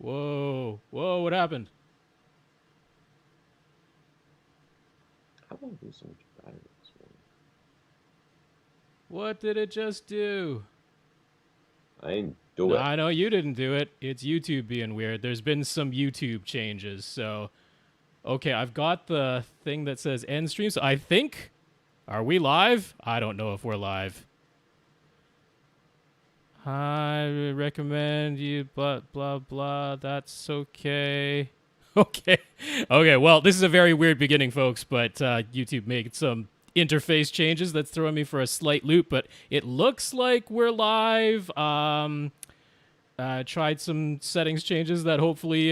Whoa. Whoa, what happened? How do I lose so much battery this morning? What did it just do? I didn't do it. I know you didn't do it. It's YouTube being weird. There's been some YouTube changes, so... Okay, I've got the thing that says end stream, so I think... Are we live? I don't know if we're live. I recommend you, but blah, blah, that's okay. Okay. Okay, well, this is a very weird beginning, folks, but YouTube made some interface changes that's throwing me for a slight loop, but it looks like we're live. Tried some settings changes that hopefully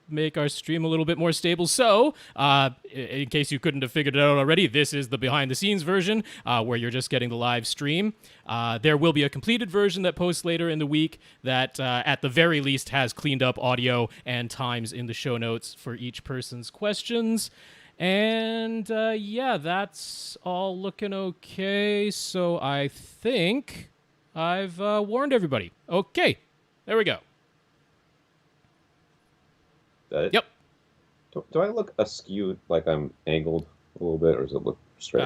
make our stream a little bit more stable. So, in case you couldn't have figured it out already, this is the behind-the-scenes version where you're just getting the live stream. There will be a completed version that posts later in the week that, at the very least, has cleaned up audio and times in the show notes for each person's questions. And, yeah, that's all looking okay. So I think I've warned everybody. Okay. There we go. That it? Yep. Do I look askew, like I'm angled a little bit, or does it look straight?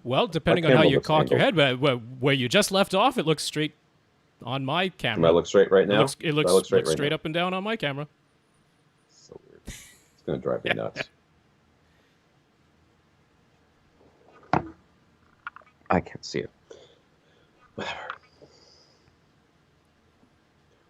Well, depending on how you cock your head, but where you just left off, it looks straight on my camera. Do I look straight right now? It looks straight up and down on my camera. So weird. It's going to drive me nuts. I can't see it. Whatever.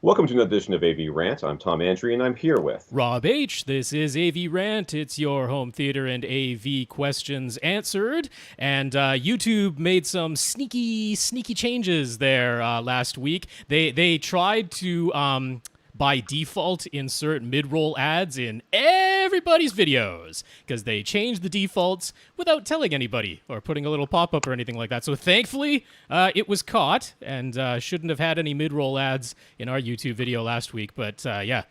Welcome to another edition of AV Rant. I'm Tom Andry, and I'm here with Rob H. This is AV Rant. It's your home theater and AV questions answered. And YouTube made some sneaky changes there last week. They tried to by default insert mid-roll ads in everybody's videos because they changed the defaults without telling anybody or putting a little pop-up or anything like that. So thankfully, it was caught and shouldn't have had any mid-roll ads in our YouTube video last week. But yeah,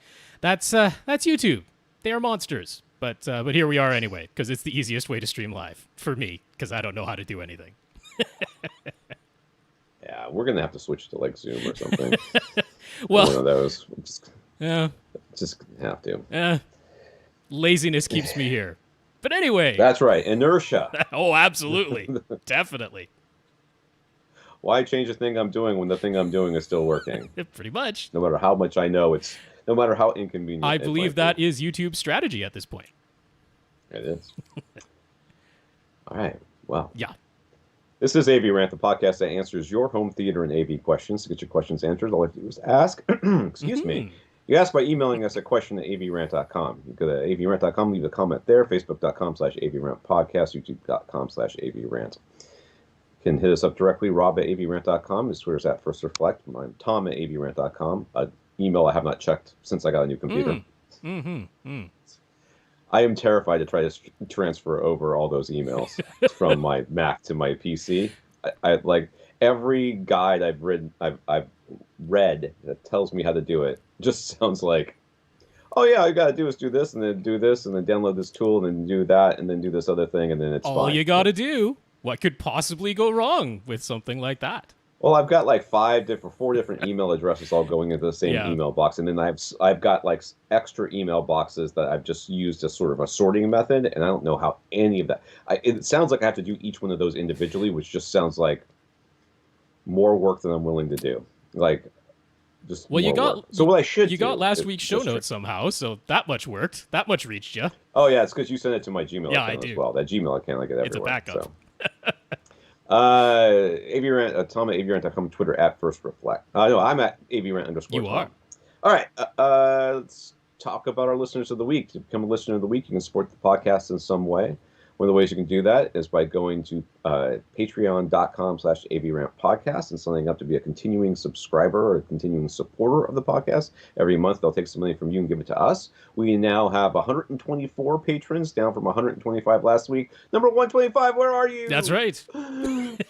that's YouTube. They are monsters. But here we are anyway because it's the easiest way to stream live for me because I don't know how to do anything. Yeah, we're going to have to switch to like Zoom or something. Well, one of those. Just have to. Laziness keeps me here. But anyway. That's right. Inertia. Oh, absolutely. Definitely. Why change the thing I'm doing when the thing I'm doing is still working? Pretty much. No matter how much I know, no matter how inconvenient. I believe that is YouTube's strategy at this point. It is. All right. Well. Yeah. This is AV Rant, the podcast that answers your home theater and AV questions. To get your questions answered, all you have to do is ask. Excuse me. You ask by emailing us at question@avrant.com. You go to avrant.com, leave a comment there. Facebook.com/AVRantPodcast. YouTube.com/AVRant. You can hit us up directly, Rob at avrant.com. His Twitter's at First Reflect. I'm Tom at avrant.com. Email I have not checked since I got a new computer. I am terrified to try to transfer over all those emails from my Mac to my PC. I like every guide I've read that tells me how to do it. Just sounds like, oh yeah, all you gotta do is do this, and then do this, and then download this tool, and then do that, and then do this other thing, and then it's fine. All you gotta do. What could possibly go wrong with something like that? Well, I've got like 4 different email addresses all going into the same email box, and then I've got like extra email boxes that I've just used as sort of a sorting method, and I don't know how any of that. It sounds like I have to do each one of those individually, which just sounds like more work than I'm willing to do. Like, just well, so what I should you got last week's show notes somehow, so that much worked. That much reached you. Oh yeah, it's because you sent it to my Gmail account as well. That Gmail account I get everywhere. It's a backup. So. AVRant, Tom at avrant.com, Twitter at First Reflect. No, I'm at AVRant_. You are. All right, let's talk about our listeners of the week. To become a listener of the week, you can support the podcast in some way. One of the ways you can do that is by going to patreon.com/AVRant Podcast and signing up to be a continuing subscriber or a continuing supporter of the podcast. Every month, they'll take some money from you and give it to us. We now have 124 patrons, down from 125 last week. Number 125, where are you? That's right.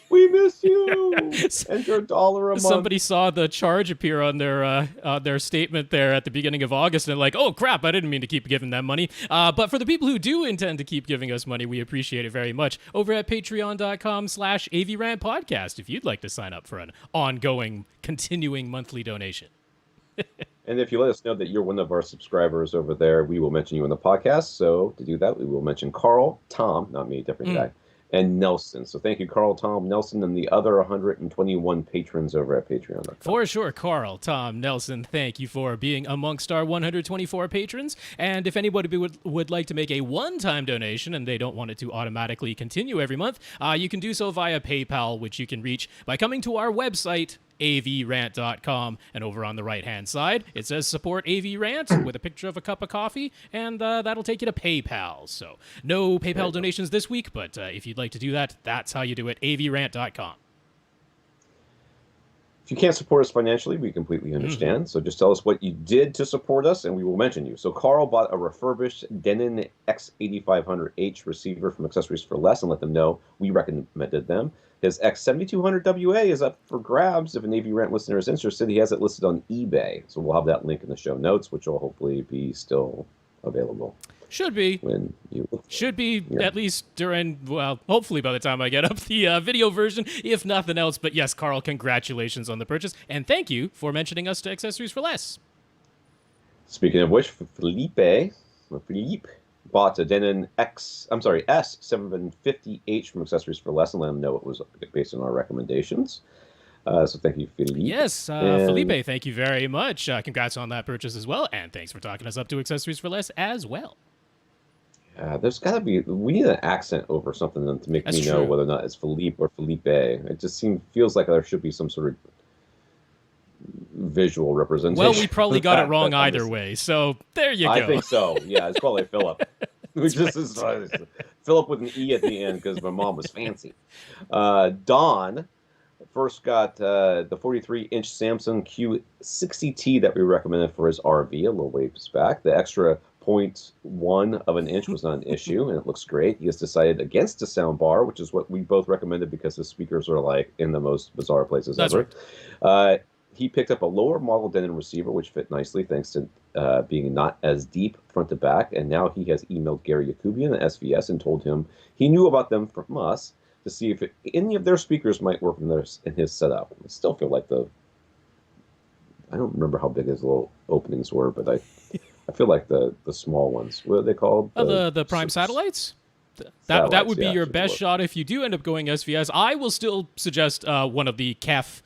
We miss you. And your $1 a month. Somebody saw the charge appear on their statement there at the beginning of August, and like, oh crap, I didn't mean to keep giving them money. But for the people who do intend to keep giving us money, we appreciate it very much. Over at patreon.com/AVRant Podcast, if you'd like to sign up for an ongoing, continuing monthly donation. And if you let us know that you're one of our subscribers over there, we will mention you in the podcast. So to do that, we will mention Carl, Tom, not me, different guy, and Nelson. So thank you, Carl, Tom, Nelson, and the other 121 patrons over at Patreon.com. For sure, Carl, Tom, Nelson, thank you for being amongst our 124 patrons. And if anybody would like to make a one-time donation and they don't want it to automatically continue every month, you can do so via PayPal, which you can reach by coming to our website, AVRant.com, and over on the right-hand side, it says Support AV Rant with a picture of a cup of coffee, and that'll take you to PayPal. So no PayPal donations this week, but if you'd like to do that, that's how you do it, AVRant.com. If you can't support us financially, we completely understand. So just tell us what you did to support us, and we will mention you. So Carl bought a refurbished Denon X8500H receiver from Accessories for Less and let them know we recommended them. His X7200WA is up for grabs. If an AV Rant listener is interested, he has it listed on eBay. So we'll have that link in the show notes, which will hopefully be still available. Should be. When you Should be, at least during, well, hopefully by the time I get up the video version, if nothing else. But yes, Carl, congratulations on the purchase. And thank you for mentioning us to Accessories for Less. Speaking of which, Philippe bought a Denon S750H from Accessories for Less and let him know it was based on our recommendations. So thank you, Philippe. Yes, Felipe, thank you very much. Congrats on that purchase as well. And thanks for talking us up to Accessories for Less as well. There's got to be, we need an accent over something to make me know whether or not it's Philippe or Felipe. It just feels like there should be some sort of visual representation. Well, we probably got it wrong either way, so there you go. I think so. Yeah, it's probably Philip. Philip with an E at the end because my mom was fancy. Don first got the 43-inch Samsung Q60T that we recommended for his RV a little ways back. The extra 0.1 of an inch was not an issue, and it looks great. He has decided against a sound bar, which is what we both recommended because the speakers are like in the most bizarre places ever. Right. He picked up a lower model Denon receiver, which fit nicely thanks to being not as deep front to back. And now he has emailed Gary Yakubian at SVS and told him he knew about them from us to see if any of their speakers might work in his setup. I still feel like I don't remember how big his little openings were, but I feel like the small ones. What are they called? The Prime satellites? That would be your best shot if you do end up going SVS. I will still suggest one of the KEF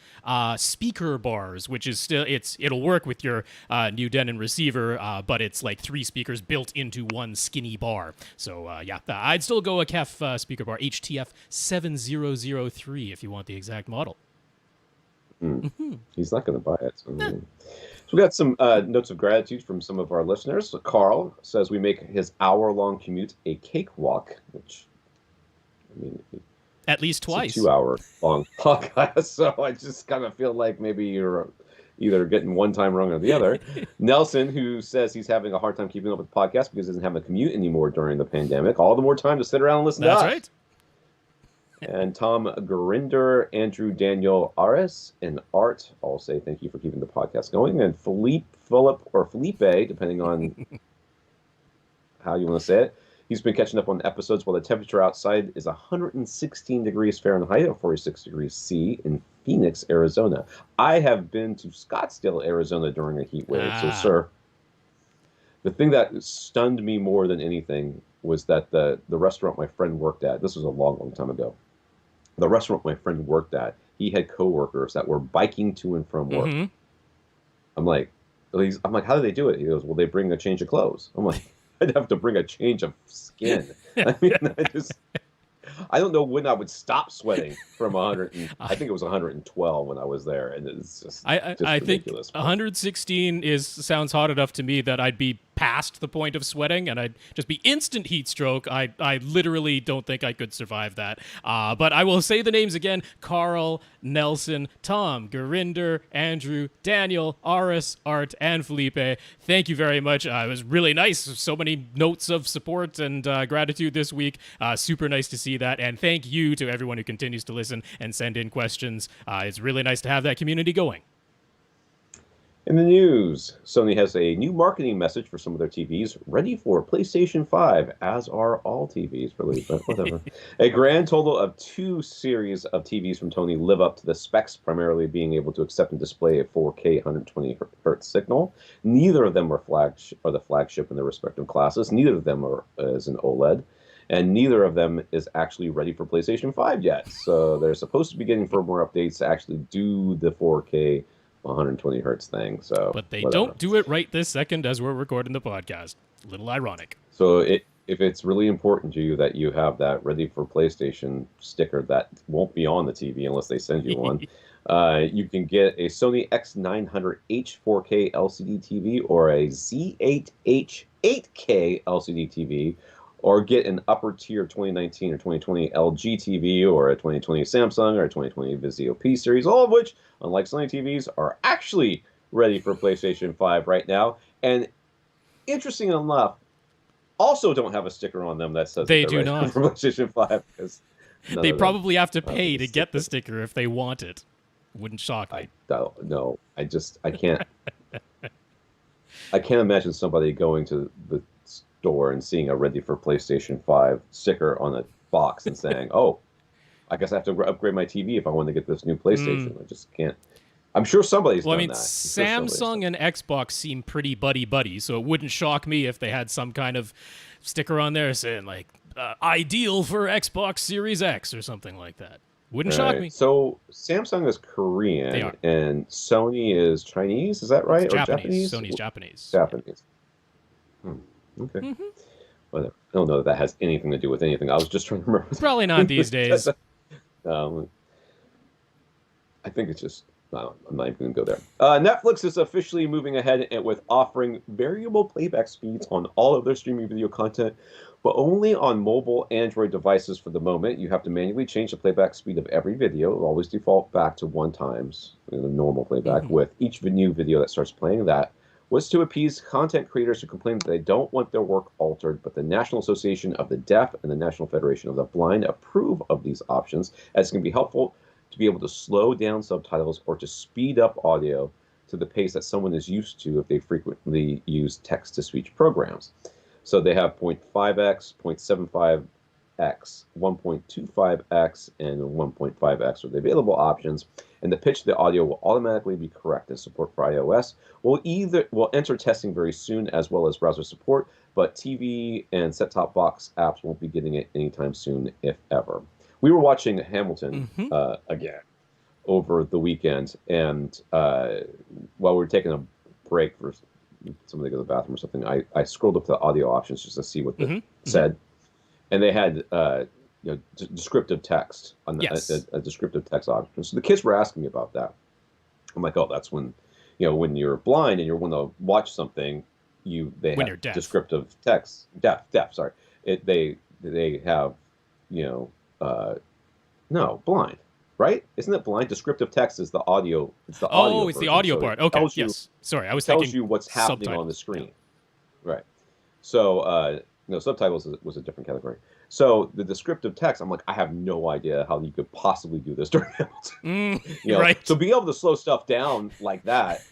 speaker bars, which is still it'll work with your new Denon receiver, but it's like 3 speakers built into one skinny bar. So yeah, I'd still go a KEF speaker bar, HTF 7003 if you want the exact model. He's not going to buy it. So we got some notes of gratitude from some of our listeners. So Carl says we make his hour-long commute a cakewalk, which, I mean, at least twice. It's a 2-hour-long podcast, so I just kind of feel like maybe you're either getting one time wrong or the other. Nelson, who says he's having a hard time keeping up with the podcast because he doesn't have a commute anymore during the pandemic. All the more time to sit around and listen to us. That's right. And Tom Gurinder, Andrew, Daniel, Aris, and Art all say thank you for keeping the podcast going. And Philippe, depending on how you want to say it, he's been catching up on episodes while the temperature outside is 116 degrees Fahrenheit and 46 degrees C in Phoenix, Arizona. I have been to Scottsdale, Arizona during a heat wave. So, sir, the thing that stunned me more than anything was that the restaurant my friend worked at, this was a long, long time ago, the restaurant my friend worked at, he had coworkers that were biking to and from work. Mm-hmm. I'm like, how do they do it? He goes, well, they bring a change of clothes. I'm like, I'd have to bring a change of skin. I mean, I don't know when I would stop sweating from 100. I think it was 112 when I was there, and it's just I ridiculous. Think 116 sounds hot enough to me that I'd be past the point of sweating, and I'd just be instant heat stroke. I literally don't think I could survive that. But I will say the names again: Carl, Nelson, Tom, Gurinder, Andrew, Daniel, Aris, Art, and Felipe. Thank you very much. It was really nice. So many notes of support and gratitude this week. Super nice to see that. And thank you to everyone who continues to listen and send in questions. It's really nice to have that community going. In the news, Sony has a new marketing message for some of their TVs, ready for PlayStation 5, as are all TVs, really, but whatever. A grand total of 2 series of TVs from Sony live up to the specs, primarily being able to accept and display a 4K 120 hertz signal. Neither of them are the flagship in their respective classes. Neither of them is an OLED. And neither of them is actually ready for PlayStation 5 yet. So they're supposed to be getting firmware updates to actually do the 4K 120 hertz thing. So, but they don't do it right this second as we're recording the podcast. A little ironic. So if it's really important to you that you have that ready for PlayStation sticker that won't be on the TV unless they send you one, you can get a Sony X900H 4K LCD TV or a Z8H 8K LCD TV, or get an upper tier 2019 or 2020 LG TV or a 2020 Samsung or a 2020 Vizio P series, all of which, unlike Sony TVs, are actually ready for PlayStation 5 right now. And interesting enough, also don't have a sticker on them that says they that do ready not for PlayStation 5. They probably have to pay to get the sticker if they want it. Wouldn't shock me. I don't know. I can't. I can't imagine somebody going to the store and seeing a ready for PlayStation 5 sticker on a box and saying, oh, I guess I have to upgrade my TV if I want to get this new PlayStation. I just can't. I'm sure somebody's done that. Samsung and Xbox seem pretty buddy-buddy, so it wouldn't shock me if they had some kind of sticker on there saying, like, ideal for Xbox Series X or something like that. Wouldn't shock me. So Samsung is Korean and Sony is Chinese, is that right? It's or Japanese. Japanese? Sony's Japanese. Japanese. Okay. Whatever. I don't know that has anything to do with anything. I was just trying to remember. Probably not these days. I think it's just, I'm not even going to go there. Netflix is officially moving ahead with offering variable playback speeds on all of their streaming video content, but only on mobile Android devices for the moment. You have to manually change the playback speed of every video. It'll always default back to 1 times, the normal playback, with each new video that starts playing. That was to appease content creators who complain that they don't want their work altered, but the National Association of the Deaf and the National Federation of the Blind approve of these options, as it can be helpful to be able to slow down subtitles or to speed up audio to the pace that someone is used to if they frequently use text-to-speech programs. So they have 0.5x, 0.75x, 1.25x, and 1.5x are the available options, and the pitch of the audio will automatically be correct. As support for iOS will enter testing very soon, as well as browser support, but TV and set-top box apps won't be getting it anytime soon, if ever. We were watching Hamilton again over the weekend, and while we were taking a break for somebody to go to the bathroom or something, I scrolled up the audio options just to see what it said, and they had descriptive text on a descriptive text option. So the kids were asking me about that. I'm like, oh, that's when when you're blind and you want to watch something, they have descriptive text. Deaf. Sorry, they have no, blind. Right? Isn't it blind? Descriptive text is the audio. It's the audio. Oh, it's the audio part. Okay. Yes. Sorry, I was thinking. Tells you what's happening on the screen. Yeah. Right. So, subtitles was a different category. So the descriptive text, I'm like, I have no idea how you could possibly do this during Hamilton. Right. So be able to slow stuff down like that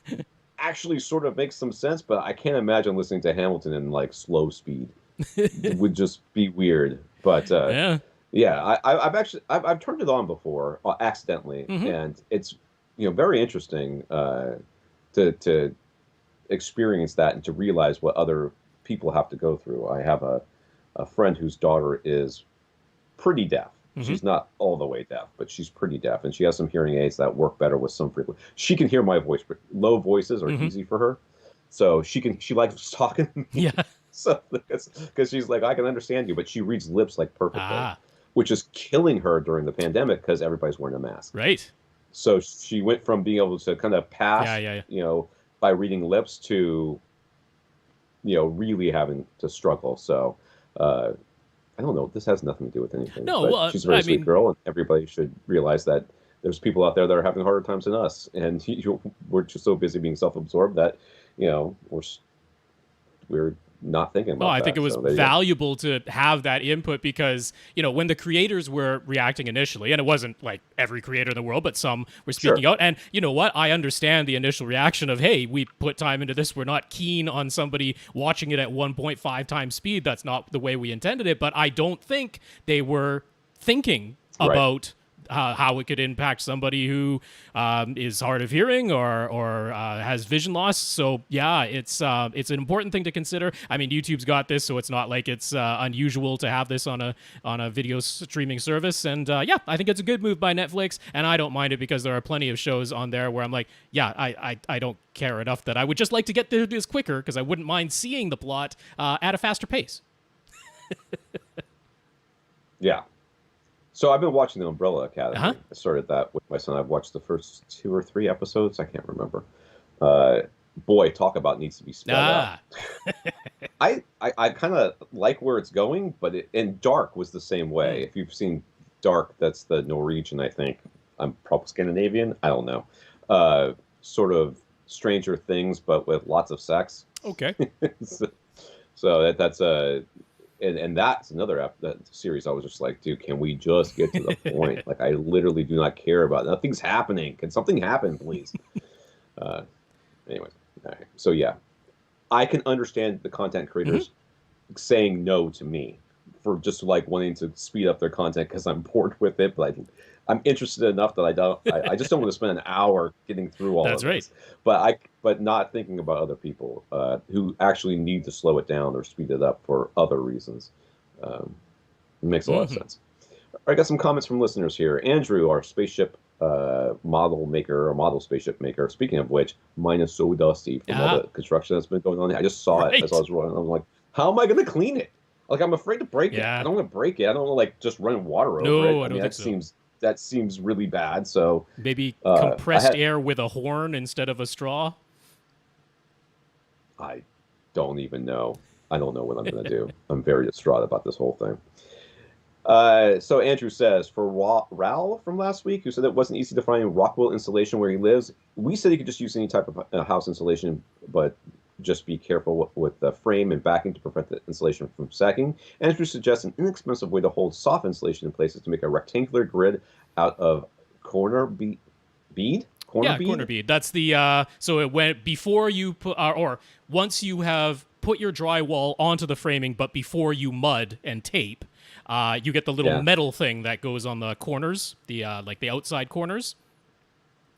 actually sort of makes some sense, but I can't imagine listening to Hamilton in like slow speed. It would just be weird. But yeah, I've turned it on before accidentally, and it's very interesting to experience that and to realize what other people have to go through. I have a friend whose daughter is pretty deaf. She's not all the way deaf, but she's pretty deaf, and she has some hearing aids that work better with some frequency. She can hear my voice, but low voices are easy for her, so she likes talking. Yeah. So because she's like, I can understand you, but she reads lips like perfectly. Which is killing her during the pandemic because everybody's wearing a mask. Right. So she went from being able to kind of pass, by reading lips to, really having to struggle. So I don't know. This has nothing to do with anything. No, well, she's a very sweet girl, and everybody should realize that there's people out there that are having harder times than us, and we're just so busy being self-absorbed that we're not thinking about Well, I that. think it was So there you go. valuable to have that input because, when the creators were reacting initially, and it wasn't like every creator in the world, but some were speaking Sure. out. And you know what? I understand the initial reaction of, hey, we put time into this. We're not keen on somebody watching it at 1.5 times speed. That's not the way we intended it. But I don't think they were thinking Right. about how it could impact somebody who is hard of hearing or has vision loss. So yeah, it's an important thing to consider. I mean, YouTube's got this, so it's not like it's unusual to have this on a video streaming service. And yeah, I think it's a good move by Netflix, and I don't mind it because there are plenty of shows on there where I'm like, yeah, I don't care enough that I would just like to get through this quicker because I wouldn't mind seeing the plot at a faster pace. Yeah. So I've been watching The Umbrella Academy. Uh-huh. I started that with my son. I've watched the first 2 or 3 episodes. I can't remember. Boy, talk about needs to be sped up. I kind of like where it's going, but and Dark was the same way. If you've seen Dark, that's the Norwegian, I think. I'm probably Scandinavian. I don't know. Sort of Stranger Things, but with lots of sex. Okay. So that's a... And that's another that series. I was just like, dude, can we just get to the point? Like, I literally do not care about it. Nothing's happening. Can something happen, please? Anyway, all right. So yeah, I can understand the content creators saying no to me for just like wanting to speed up their content because I'm bored with it. But I'm interested enough that I just don't want to spend an hour getting through all That's of right. this. But not thinking about other people who actually need to slow it down or speed it up for other reasons. It makes a lot of sense. I got some comments from listeners here. Andrew, our spaceship model spaceship maker. Speaking of which, mine is so dusty from all the construction that's been going on. I just saw it as I was running. I'm like, how am I going to clean it? Like, I'm afraid to break it. I don't want to break it. I don't want to like just run water over it. No, I don't think so. That seems really bad. So maybe compressed air with a horn instead of a straw. I don't even know. I don't know what I'm going to do. I'm very distraught about this whole thing. So Andrew says, for Raul from last week, who said it wasn't easy to find Rockwell insulation where he lives, we said he could just use any type of house insulation, but just be careful with the frame and backing to prevent the insulation from sagging. Andrew suggests an inexpensive way to hold soft insulation in place is to make a rectangular grid out of corner bead. Corner bead. That's the so it went before you put or once you have put your drywall onto the framing, but before you mud and tape, you get the little metal thing that goes on the corners, the like the outside corners.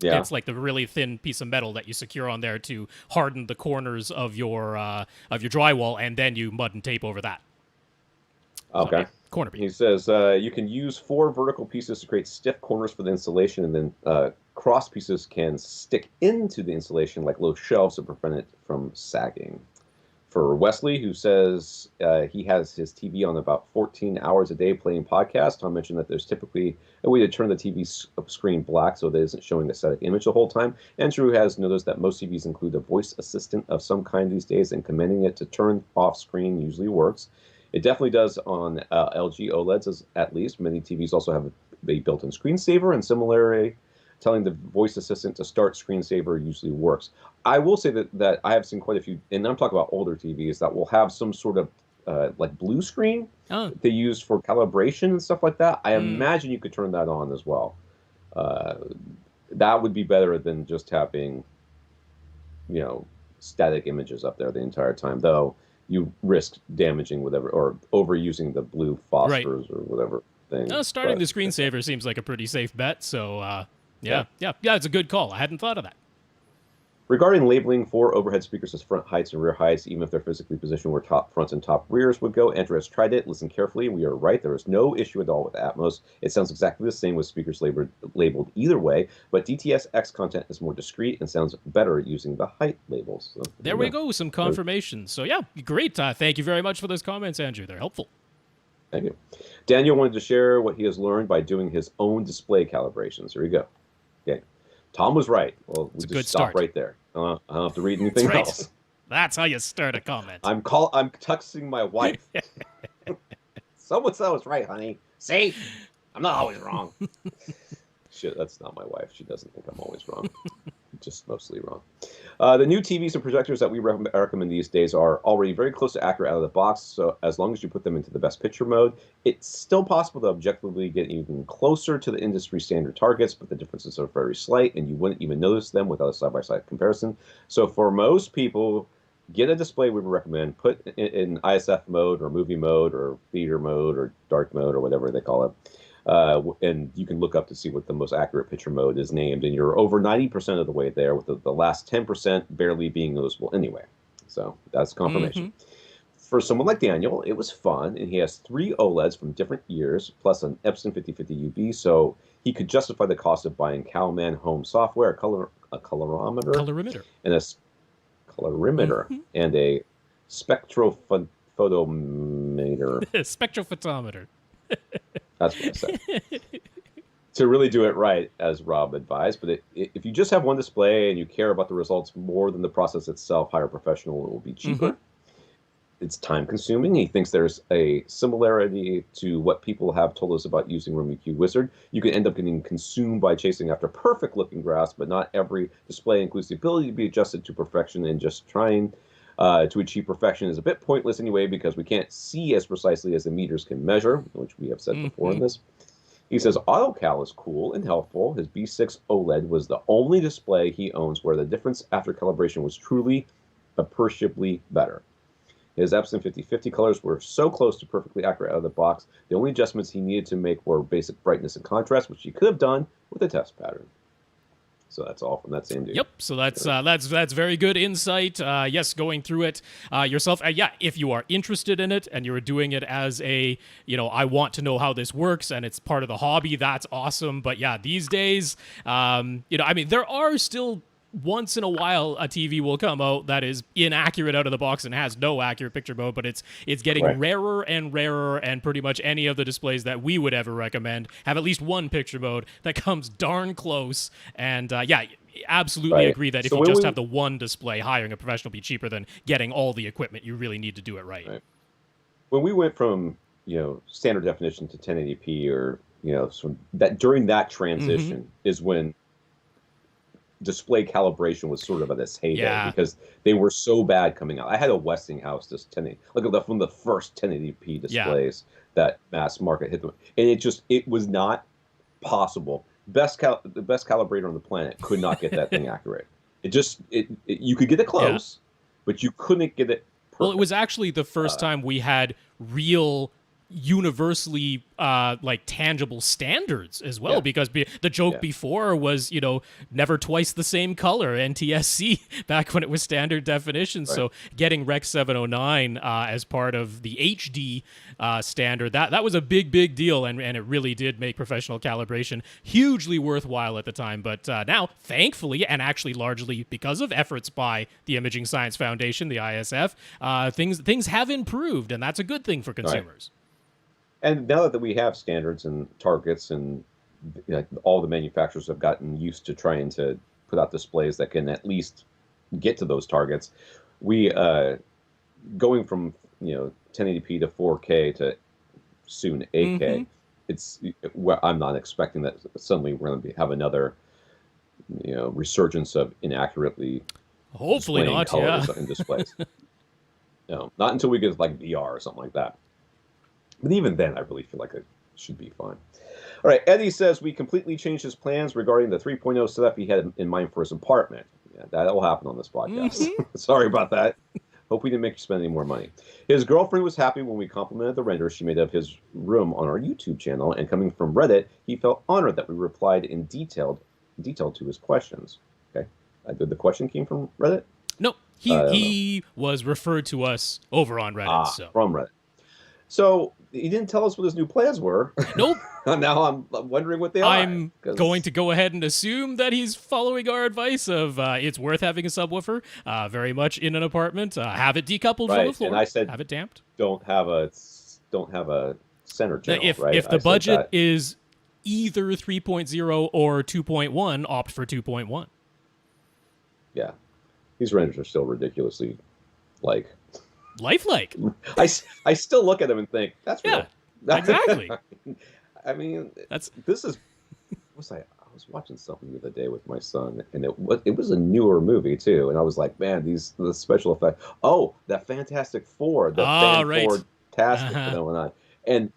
Yeah, it's like the really thin piece of metal that you secure on there to harden the corners of your drywall, and then you mud and tape over that. Okay. So, yeah, corner bead. He says you can use 4 vertical pieces to create stiff corners for the insulation, and then cross pieces can stick into the insulation like low shelves to prevent it from sagging. For Wesley, who says he has his TV on about 14 hours a day playing podcasts, Tom mentioned that there's typically a way to turn the TV screen black so that it isn't showing a static image the whole time. Andrew has noticed that most TVs include a voice assistant of some kind these days, and commanding it to turn off screen usually works. It definitely does on LG OLEDs, at least. Many TVs also have a built-in screensaver, and similarly, telling the voice assistant to start screensaver usually works. I will say that I have seen quite a few, and I'm talking about older TVs, that will have some sort of like blue screen they use for calibration and stuff like that. I imagine you could turn that on as well. That would be better than just having, static images up there the entire time, though you risk damaging whatever or overusing the blue phosphors or whatever thing. Starting the screensaver seems like a pretty safe bet, so yeah, it's a good call. I hadn't thought of that. Regarding labeling for overhead speakers as front heights and rear heights, even if they're physically positioned where top fronts and top rears would go, Andrew has tried it. Listen carefully. We are right. There is no issue at all with Atmos. It sounds exactly the same with speakers labeled either way, but DTS-X content is more discreet and sounds better using the height labels. So, there we go. Some confirmation. So yeah, great. Thank you very much for those comments, Andrew. They're helpful. Thank you. Daniel wanted to share what he has learned by doing his own display calibrations. Here we go. Okay. Tom was right. Well, we'll just stop right there. I don't have to read anything else. That's how you start a comment. I'm texting my wife. Someone said I was right, honey. See? I'm not always wrong. Shit, that's not my wife. She doesn't think I'm always wrong. just mostly wrong. The new TVs and projectors that we recommend these days are already very close to accurate out of the box, so as long as you put them into the best picture mode, it's still possible to objectively get even closer to the industry standard targets, but the differences are very slight, and you wouldn't even notice them without a side-by-side comparison. So for most people, get a display we would recommend, put in ISF mode or movie mode or theater mode or dark mode or whatever they call it. And you can look up to see what the most accurate picture mode is named, and you're over 90% of the way there, with the last 10% barely being noticeable anyway. So that's confirmation. For someone like Daniel, it was fun, and he has 3 OLEDs from different years, plus an Epson 5050 UV, so he could justify the cost of buying Calman home software, a colorimeter, and a colorimeter, and a spectrophotometer. Spectrophotometer. That's what I said. To really do it right, as Rob advised. But if you just have one display and you care about the results more than the process itself, hire a professional. It will be cheaper. It's time consuming. He thinks there's a similarity to what people have told us about using RoomEQ Wizard. You can end up getting consumed by chasing after perfect looking graphs, but not every display includes the ability to be adjusted to perfection, and just trying to achieve perfection is a bit pointless anyway, because we can't see as precisely as the meters can measure, which we have said before in this. He says AutoCal is cool and helpful. His B6 OLED was the only display he owns where the difference after calibration was truly appreciably better. His Epson 5050 colors were so close to perfectly accurate out of the box. The only adjustments he needed to make were basic brightness and contrast, which he could have done with a test pattern. So that's all from that same dude. Yep. So that's very good insight. Yes, going through it yourself. Yeah, if you are interested in it and you're doing it as a, I want to know how this works and it's part of the hobby, that's awesome. But yeah, these days, there are still, once in a while, a TV will come out that is inaccurate out of the box and has no accurate picture mode, but it's getting rarer and rarer, and pretty much any of the displays that we would ever recommend have at least one picture mode that comes darn close. And absolutely agree that if you just have the one display, hiring a professional will be cheaper than getting all the equipment. You really need to do it right. When we went from standard definition to 1080p, or so that during that transition is when display calibration was sort of at its heyday, because they were so bad coming out. I had a Westinghouse just 1080, like one of the first 1080p displays that mass market hit them, and it was not possible. The best calibrator on the planet could not get that thing accurate. You could get it close, but you couldn't get it perfect. Well, it was actually the first time we had real universally tangible standards as well, because the joke before was never twice the same color, NTSC, back when it was standard definition. So getting Rec 709 as part of the HD standard, that was a big deal, and it really did make professional calibration hugely worthwhile at the time. But now, thankfully, and actually largely because of efforts by the Imaging Science Foundation, the ISF, things have improved, and that's a good thing for consumers. And now that we have standards and targets, and all the manufacturers have gotten used to trying to put out displays that can at least get to those targets, we going from 1080p to 4K to soon 8K. I'm not expecting that suddenly we're going to have another resurgence of inaccurately hopefully not colors in displays. No, not until we get like VR or something like that. But even then, I really feel like it should be fine. All right, Eddie says we completely changed his plans regarding the 3.0 setup he had in mind for his apartment. Yeah, that'll happen on this podcast. Sorry about that. Hope we didn't make you spend any more money. His girlfriend was happy when we complimented the render she made of his room on our YouTube channel, and coming from Reddit, he felt honored that we replied in detail to his questions. Okay, the question came from Reddit? No, he was referred to us over on Reddit. From Reddit. So he didn't tell us what his new plans were. Nope. Now I'm wondering what they are. I'm going to go ahead and assume that he's following our advice of it's worth having a subwoofer, very much in an apartment. Have it decoupled from the floor. And I said, have it damped. Don't have a center channel. If the budget is either 3.0 or 2.1, opt for 2.1. Yeah, these renders are still ridiculously lifelike. I still look at them and think that's real. Exactly. I mean, this is. I was was watching something the other day with my son, and it was a newer movie too, and I was like, man, the special effect. Oh, that Fantastic Four, the Oh, right. Fantastic Uh-huh. phenomenon, and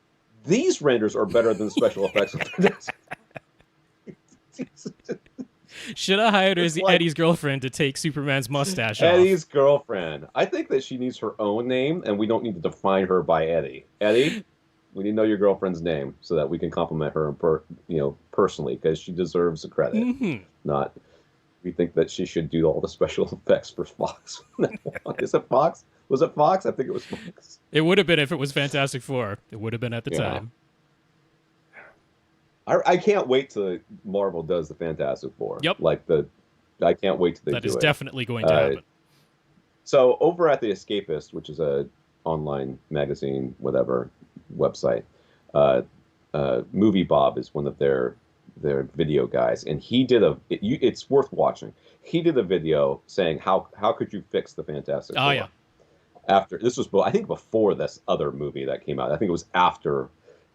these renders are better than the special effects. Should have hired It's like Eddie's girlfriend to take Superman's mustache off. Eddie's girlfriend. I think that she needs her own name, and we don't need to define her by Eddie. Eddie, we need to know your girlfriend's name so that we can compliment her, personally, because she deserves the credit. Mm-hmm. Not, we think that she should do all the special effects for Fox. Is it Fox? Was it Fox? I think it was Fox. It would have been if it was Fantastic Four. It would have been at the time. I can't wait till Marvel does the Fantastic Four. Yep. I can't wait till they do it. That is definitely going to happen. So over at The Escapist, which is a online magazine, whatever, website, Movie Bob is one of their video guys, and he did it's worth watching. He did a video saying how could you fix the Fantastic Four? Oh, yeah. After this was, I think, before this other movie that came out. I think it was after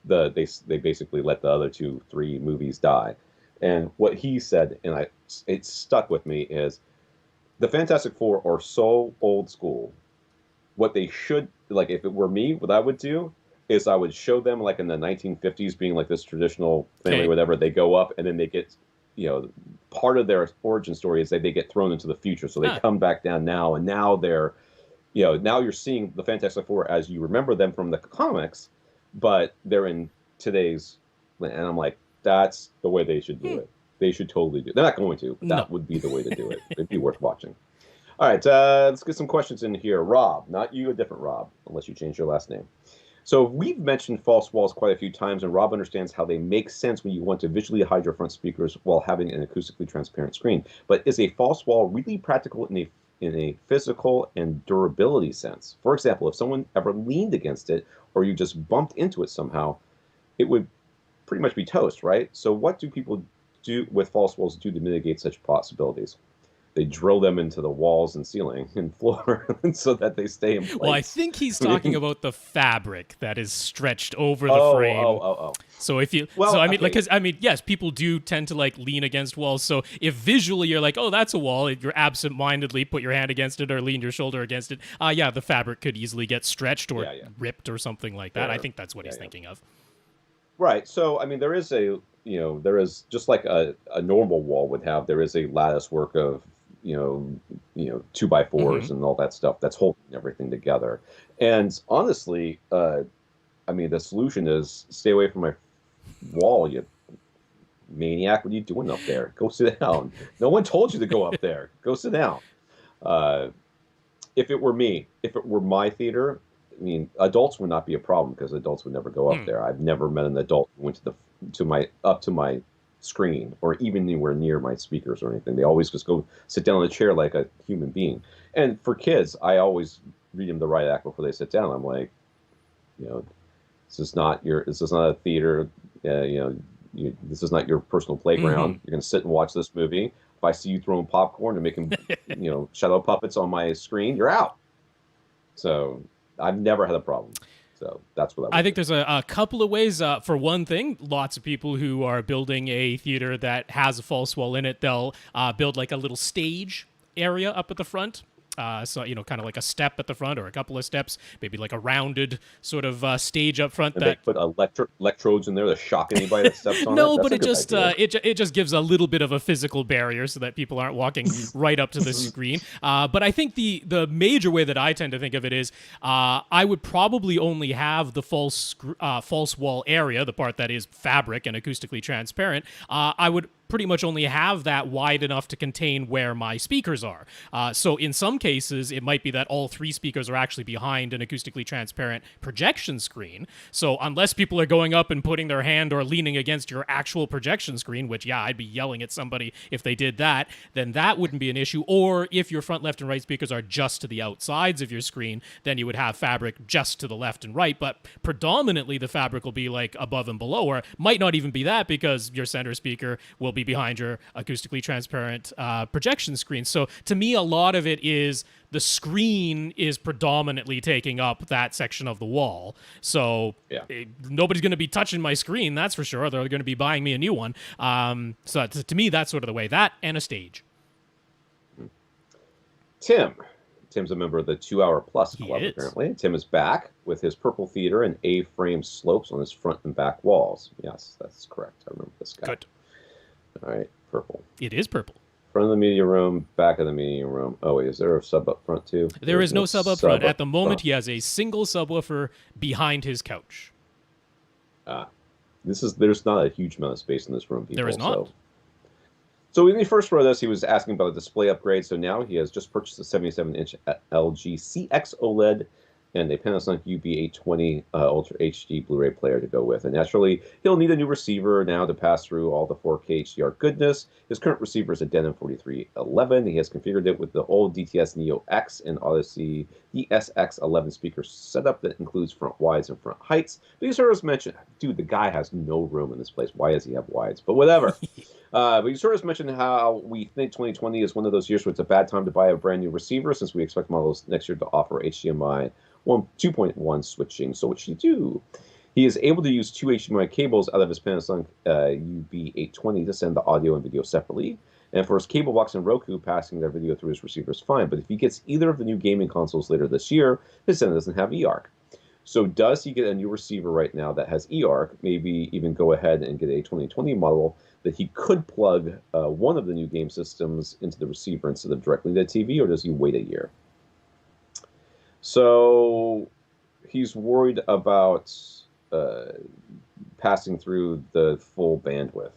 they basically let the other 3 movies die. And what he said, and it stuck with me, is the Fantastic Four are so old school. What they should, like, if it were me, what I would do is I would show them, like, in the 1950s being like this traditional family, Okay. whatever. They go up and then they get, part of their origin story is that they get thrown into the future. So they come back down now, and now they're, now you're seeing the Fantastic Four as you remember them from the comics, but they're in today's, and I'm like, that's the way they should do it. They should totally do it. They're not going to, but that would be the way to do it. It'd be worth watching. All right, let's get some questions in here. Rob, not you, a different Rob, unless you change your last name. So we've mentioned false walls quite a few times, and Rob understands how they make sense when you want to visually hide your front speakers while having an acoustically transparent screen. But is a false wall really practical in a physical and durability sense? For example, if someone ever leaned against it or you just bumped into it somehow, it would pretty much be toast, right? So what do people do with false walls to mitigate such possibilities? They drill them into the walls and ceiling and floor so that they stay in place. Well, I think he's talking about the fabric that is stretched over the frame. Oh. So if you, yes, people do tend to like lean against walls. So if visually you're like, oh, that's a wall, if you're absent-mindedly put your hand against it or lean your shoulder against it, the fabric could easily get stretched or ripped or something like that. Sure. I think that's what he's thinking of. Right. So, I mean, there is just like a normal wall would have, there is a lattice work of, 2x4s and all that stuff that's holding everything together. And honestly, the solution is stay away from my wall, you maniac. What are you doing up there? Go sit down. No one told you to go up there. Go sit down. If it were me, if it were my theater, adults would not be a problem because adults would never go up there. I've never met an adult who went up to my screen or even anywhere near my speakers or anything. They always just go sit down in a chair like a human being. And for kids, I always read them the right act before they sit down. I'm like, this is not a theater. This is not your personal playground. You're going to sit and watch this movie. If I see you throwing popcorn and making, shadow puppets on my screen, you're out. So I've never had a problem. So that's what I think there's a couple of ways. For one thing, lots of people who are building a theater that has a false wall in it, they'll build like a little stage area up at the front. So, kind of like a step at the front or a couple of steps, maybe like a rounded sort of stage up front. And they put electrodes in there to shock anybody that steps on it? No, but it just gives a little bit of a physical barrier so that people aren't walking right up to the screen. But I think the major way that I tend to think of it is I would probably only have the false wall area, the part that is fabric and acoustically transparent. I would pretty much only have that wide enough to contain where my speakers are. So in some cases, it might be that all 3 speakers are actually behind an acoustically transparent projection screen. So unless people are going up and putting their hand or leaning against your actual projection screen, which, I'd be yelling at somebody if they did that, then that wouldn't be an issue. Or if your front, left, and right speakers are just to the outsides of your screen, then you would have fabric just to the left and right. But predominantly, the fabric will be like above and below, or might not even be that because your center speaker will be behind your acoustically transparent projection screen. So to me, a lot of it is the screen is predominantly taking up that section of the wall. So nobody's going to be touching my screen, that's for sure. They're going to be buying me a new one. So to me, that's sort of the way. That and a stage. Tim's a member of the 2 Hour Plus Club, apparently. Tim is back with his purple theater and A-frame slopes on his front and back walls. Yes, that's correct. I remember this guy. Good. All right, purple. It is purple. Front of the media room, back of the media room. Oh, wait, is there a sub up front, too? There is no sub up front. At the moment, he has a single subwoofer behind his couch. There's not a huge amount of space in this room, people. There is not. So when he first wrote us, he was asking about a display upgrade. So now he has just purchased a 77-inch LG CX OLED and a Panasonic UB820 Ultra HD Blu-ray player to go with. And naturally, he'll need a new receiver now to pass through all the 4K HDR goodness. His current receiver is a Denon 4311. He has configured it with the old DTS Neo X and Odyssey DSX11 speaker setup that includes front wides and front heights. But he's heard us mention, dude, the guy has no room in this place. Why does he have wides? But whatever. But you sort of mentioned how we think 2020 is one of those years where it's a bad time to buy a brand new receiver since we expect models next year to offer HDMI 2.1 switching. So what should he do? He is able to use two HDMI cables out of his Panasonic UB820 to send the audio and video separately. And for his cable box and Roku, passing their video through his receiver is fine. But if he gets either of the new gaming consoles later this year, his then doesn't have eARC. So does he get a new receiver right now that has eARC? Maybe even go ahead and get a 2020 model that he could plug one of the new game systems into the receiver instead of directly to the TV, or does he wait a year? So he's worried about passing through the full bandwidth.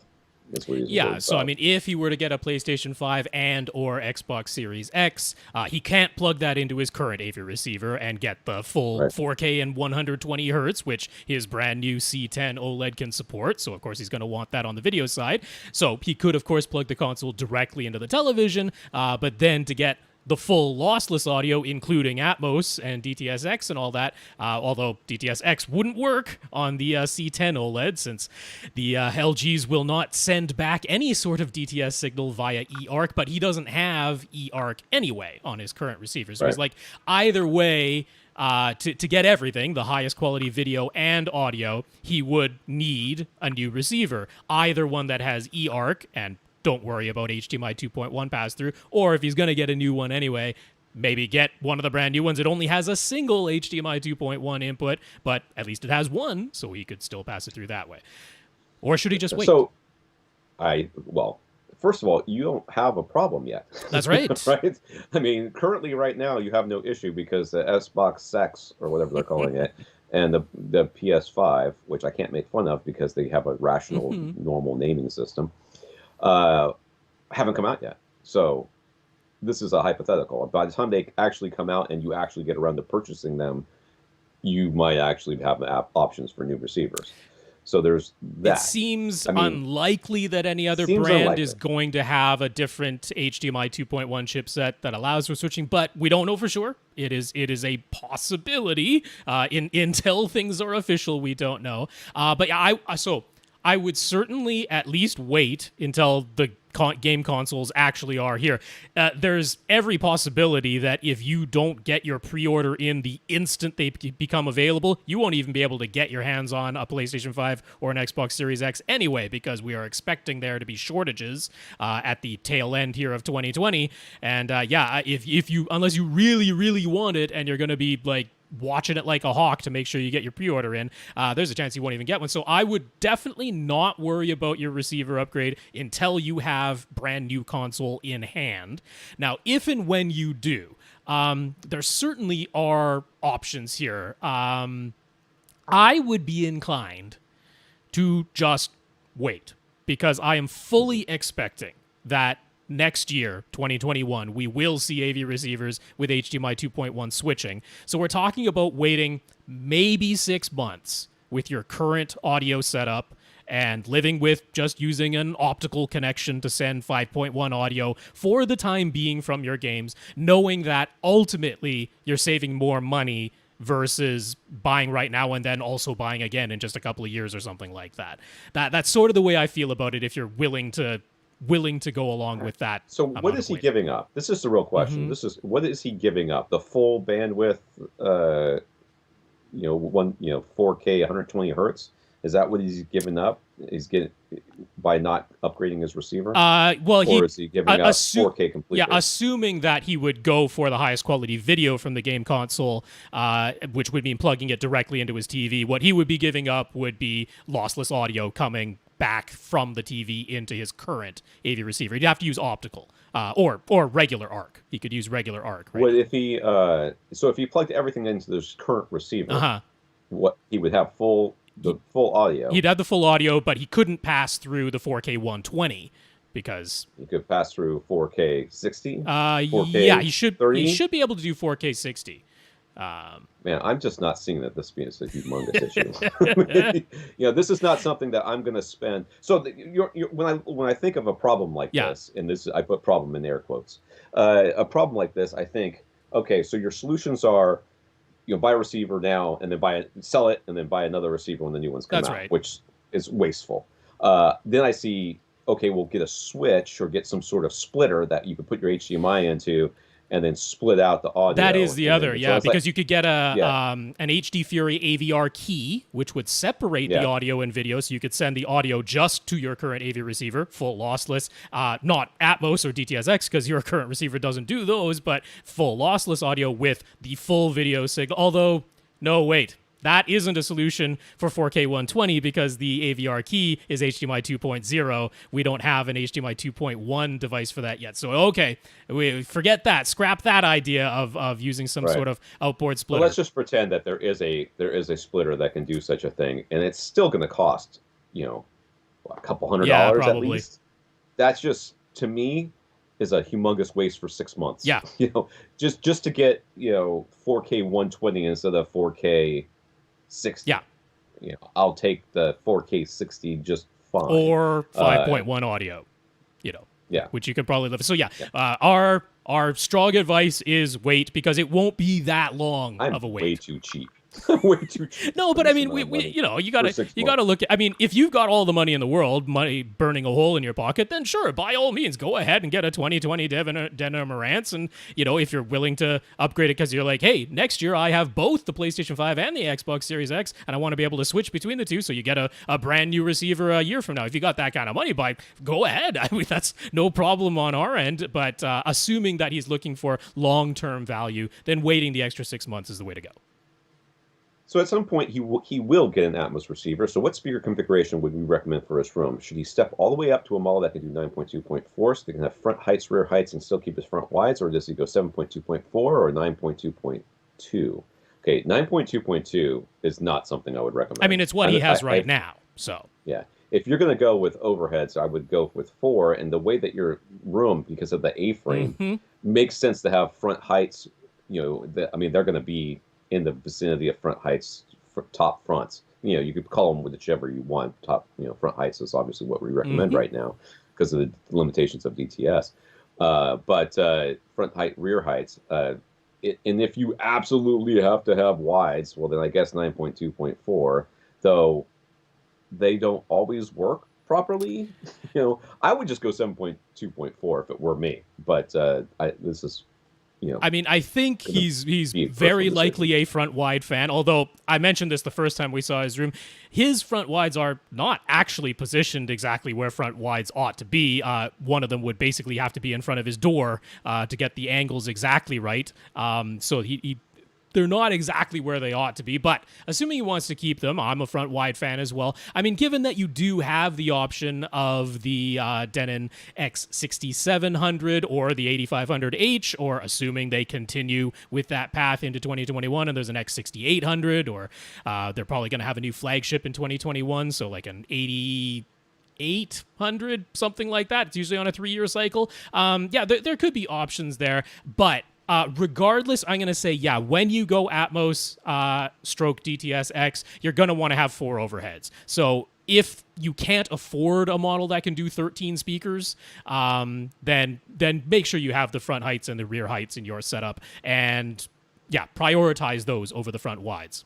So I mean, if he were to get a PlayStation 5 and or Xbox Series X, he can't plug that into his current AV receiver and get the full 4K and 120 hertz, which his brand new C10 OLED can support. So of course he's going to want that on the video side. So he could of course plug the console directly into the television, but then to get the full lossless audio, including Atmos and DTS:X and all that, although DTS:X wouldn't work on the C10 OLED since the LGs will not send back any sort of DTS signal via eARC, but he doesn't have eARC anyway on his current receiver. So he's like, either way, to get everything, the highest quality video and audio, he would need a new receiver, either one that has eARC and don't worry about HDMI 2.1 pass-through, or if he's going to get a new one anyway, maybe get one of the brand new ones. It only has a single HDMI 2.1 input, but at least it has one, so he could still pass it through that way. Or should he just wait? First of all, you don't have a problem yet. That's right. Right? I mean, currently right now you have no issue because the Xbox Sex, or whatever they're calling it, and the PS5, which I can't make fun of because they have a rational, normal naming system, haven't come out yet. So this is a hypothetical. By the time they actually come out and you actually get around to purchasing them, you might actually have options for new receivers. So there's that. It seems unlikely that any other brand is going to have a different HDMI 2.1 chipset that allows for switching, but we don't know for sure. It is a possibility. Until things are official, we don't know. I would certainly at least wait until the game consoles actually are here. There's every possibility that if you don't get your pre-order in the instant they become available, you won't even be able to get your hands on a PlayStation 5 or an Xbox Series X anyway, because we are expecting there to be shortages at the tail end here of 2020. And if you, unless you really, really want it and you're going to be like watching it like a hawk to make sure you get your pre-order in, there's a chance you won't even get one. So I would definitely not worry about your receiver upgrade until you have brand new console in hand. Now, if and when you do, there certainly are options here. I would be inclined to just wait, because I am fully expecting that next year, 2021, we will see AV receivers with HDMI 2.1 switching. So we're talking about waiting maybe 6 months with your current audio setup and living with just using an optical connection to send 5.1 audio for the time being from your games, knowing that ultimately you're saving more money versus buying right now and then also buying again in just a couple of years or something like that. That's sort of the way I feel about it if you're willing to go along with that. So what is he giving up? This is the real question. This is what is he giving up? The full bandwidth, 4K 120 hertz. Is that what he's giving up? He's getting by not upgrading his receiver. Or is he giving up 4K completely? Yeah, assuming that he would go for the highest quality video from the game console, which would mean plugging it directly into his TV. What he would be giving up would be lossless audio coming back from the TV into his current AV receiver. He'd have to use optical or regular ARC. He could use regular ARC. Right? What if he? So if he plugged everything into this current receiver, what he would have the full audio. He'd have the full audio, but he couldn't pass through the 4K 120 because he could pass through 4K 60. 4K yeah, he should 30? He should be able to do 4K 60. Man, I'm just not seeing that this being a humongous issue. This is not something that I'm going to spend. So when I think of a problem like this, and this I put problem in air quotes, a problem like this, I think, okay, so your solutions are, buy a receiver now and then sell it and then buy another receiver when the new ones come out, right. which is wasteful. Then I see, okay, we'll get a switch or get some sort of splitter that you can put your HDMI into and then split out the audio. That is the other, because you could get an HD Fury AVR key, which would separate the audio and video, so you could send the audio just to your current AV receiver, full lossless, not Atmos or DTSX, because your current receiver doesn't do those, but full lossless audio with the full video signal. Although, no, wait. That isn't a solution for 4K 120 because the AVR key is HDMI 2.0. We don't have an HDMI 2.1 device for that yet. So, okay, we forget that. Scrap that idea of using some sort of outboard splitter. Well, let's just pretend that there is a splitter that can do such a thing, and it's still going to cost, a couple $100 at least. That's just, to me, is a humongous waste for 6 months. Yeah. Just to get, 4K 120 instead of 4K 60. Yeah. I'll take the 4K 60 just fine. Or 5.1 audio, which you could probably live. So our strong advice is wait, because it won't be that long of a wait. Way too cheap. Way too cheap. No, but I mean, you gotta look at. I mean, if you've got all the money in the world, money burning a hole in your pocket, then sure, by all means, go ahead and get a 2020 Denim Rants, and if you're willing to upgrade it because you're like, hey, next year I have both the PlayStation 5 and the Xbox Series X, and I want to be able to switch between the two, so you get a brand new receiver a year from now. If you got that kind of money, go ahead. I mean, that's no problem on our end. But assuming that he's looking for long-term value, then waiting the extra 6 months is the way to go. So at some point, he will get an Atmos receiver. So what speaker configuration would we recommend for his room? Should he step all the way up to a model that can do 9.2.4 so they can have front heights, rear heights, and still keep his front wides? Or does he go 7.2.4 or 9.2.2? Okay, 9.2.2 is not something I would recommend. I mean, it's what he has right now. So yeah. If you're going to go with overheads, I would go with 4. And the way that your room, because of the A-frame, makes sense to have front heights. They're going to be in the vicinity of front heights, top fronts. You could call them whichever you want. Top, front heights is obviously what we recommend right now because of the limitations of DTS. But front height, rear heights. And if you absolutely have to have wides, well, then I guess 9.2.4, though they don't always work properly. I would just go 7.2.4 if it were me. But this is... I mean, I think he's very likely a front wide fan, although I mentioned this the first time we saw his room. His front wides are not actually positioned exactly where front wides ought to be. One of them would basically have to be in front of his door to get the angles exactly right. So they're not exactly where they ought to be, but assuming he wants to keep them, I'm a front wide fan as well. I mean, given that you do have the option of the Denon X6700 or the 8500H, or assuming they continue with that path into 2021 and there's an X6800, or they're probably going to have a new flagship in 2021, so like an 8800, something like that. It's usually on a 3-year cycle. There could be options there, but regardless, I'm going to say, when you go Atmos stroke DTS-X, you're going to want to have 4 overheads. So if you can't afford a model that can do 13 speakers, then make sure you have the front heights and the rear heights in your setup. And prioritize those over the front wides.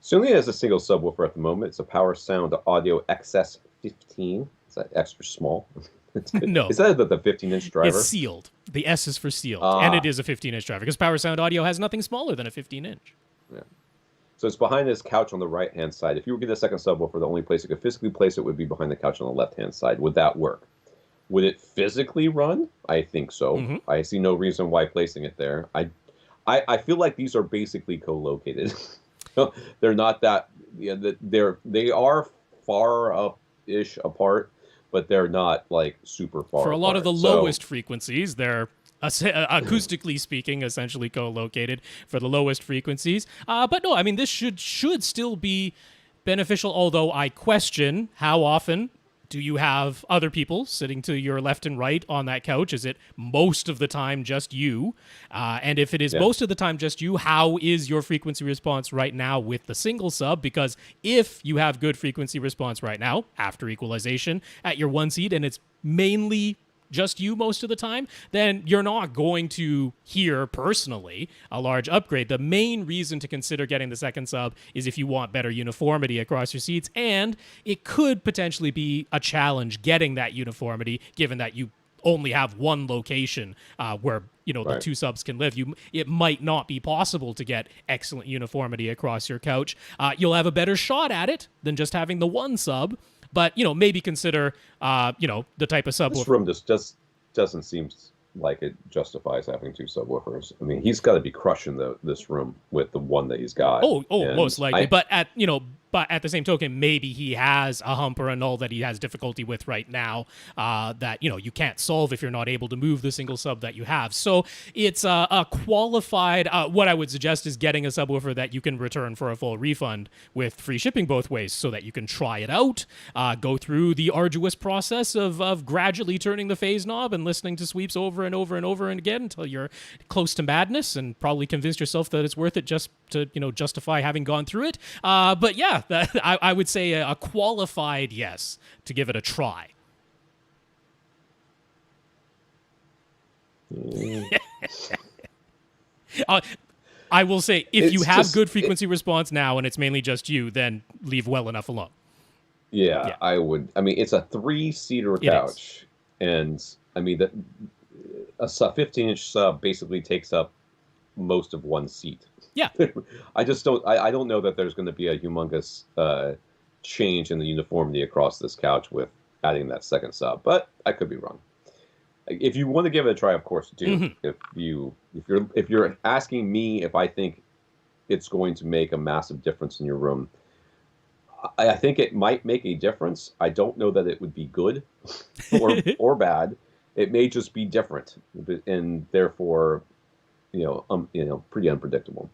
Sony has a single subwoofer at the moment. It's a Power Sound Audio XS15. Is that extra small? No. Is that the 15-inch driver? It's sealed. The S is for sealed. And it is a 15-inch driver because Power Sound Audio has nothing smaller than a 15-inch. Yeah. So it's behind this couch on the right-hand side. If you were to get a second subwoofer, the only place you could physically place it would be behind the couch on the left-hand side. Would that work? Would it physically run? I think so. Mm-hmm. I see no reason why placing it there. I feel like these are basically co-located. They're not that. They are far up-ish apart, but they're not like super far. For a lot apart. of the lowest frequencies, they're acoustically speaking, essentially co-located for the lowest frequencies. But no, I mean, this should still be beneficial, although I question how often do you have other people sitting to your left and right on that couch? Is it most of the time just you? And if it is most of the time just you, how is your frequency response right now with the single sub? Because if you have good frequency response right now, after equalization, at your one seat, and it's mainly just you most of the time, then you're not going to hear personally a large upgrade. The main reason to consider getting the second sub is if you want better uniformity across your seats, and it could potentially be a challenge getting that uniformity given that you only have one location where the two subs can live. It might not be possible to get excellent uniformity across your couch. You'll have a better shot at it than just having the one sub. But, maybe consider, the type of subwoofer. This room just doesn't seem like it justifies having two subwoofers. I mean, he's got to be crushing this room with the one that he's got. Oh, most likely. But at the same token, maybe he has a hump or a null that he has difficulty with right now that, you can't solve if you're not able to move the single sub that you have. So it's a qualified, what I would suggest is getting a subwoofer that you can return for a full refund with free shipping both ways so that you can try it out, go through the arduous process of gradually turning the phase knob and listening to sweeps over and over and over and again until you're close to madness and probably convince yourself that it's worth it just to, justify having gone through it. But yeah, I would say a qualified yes to give it a try. I will say, if you have good frequency response now and it's mainly just you, then leave well enough alone. Yeah, I would. I mean, it's a 3-seater couch. And, I mean, a 15-inch sub basically takes up most of one seat. Yeah. I don't know that there's going to be a humongous change in the uniformity across this couch with adding that second sub, but I could be wrong. If you want to give it a try, of course, do. Mm-hmm. If you're asking me if I think it's going to make a massive difference in your room, I think it might make a difference. I don't know that it would be good or bad. It may just be different, and therefore, pretty unpredictable.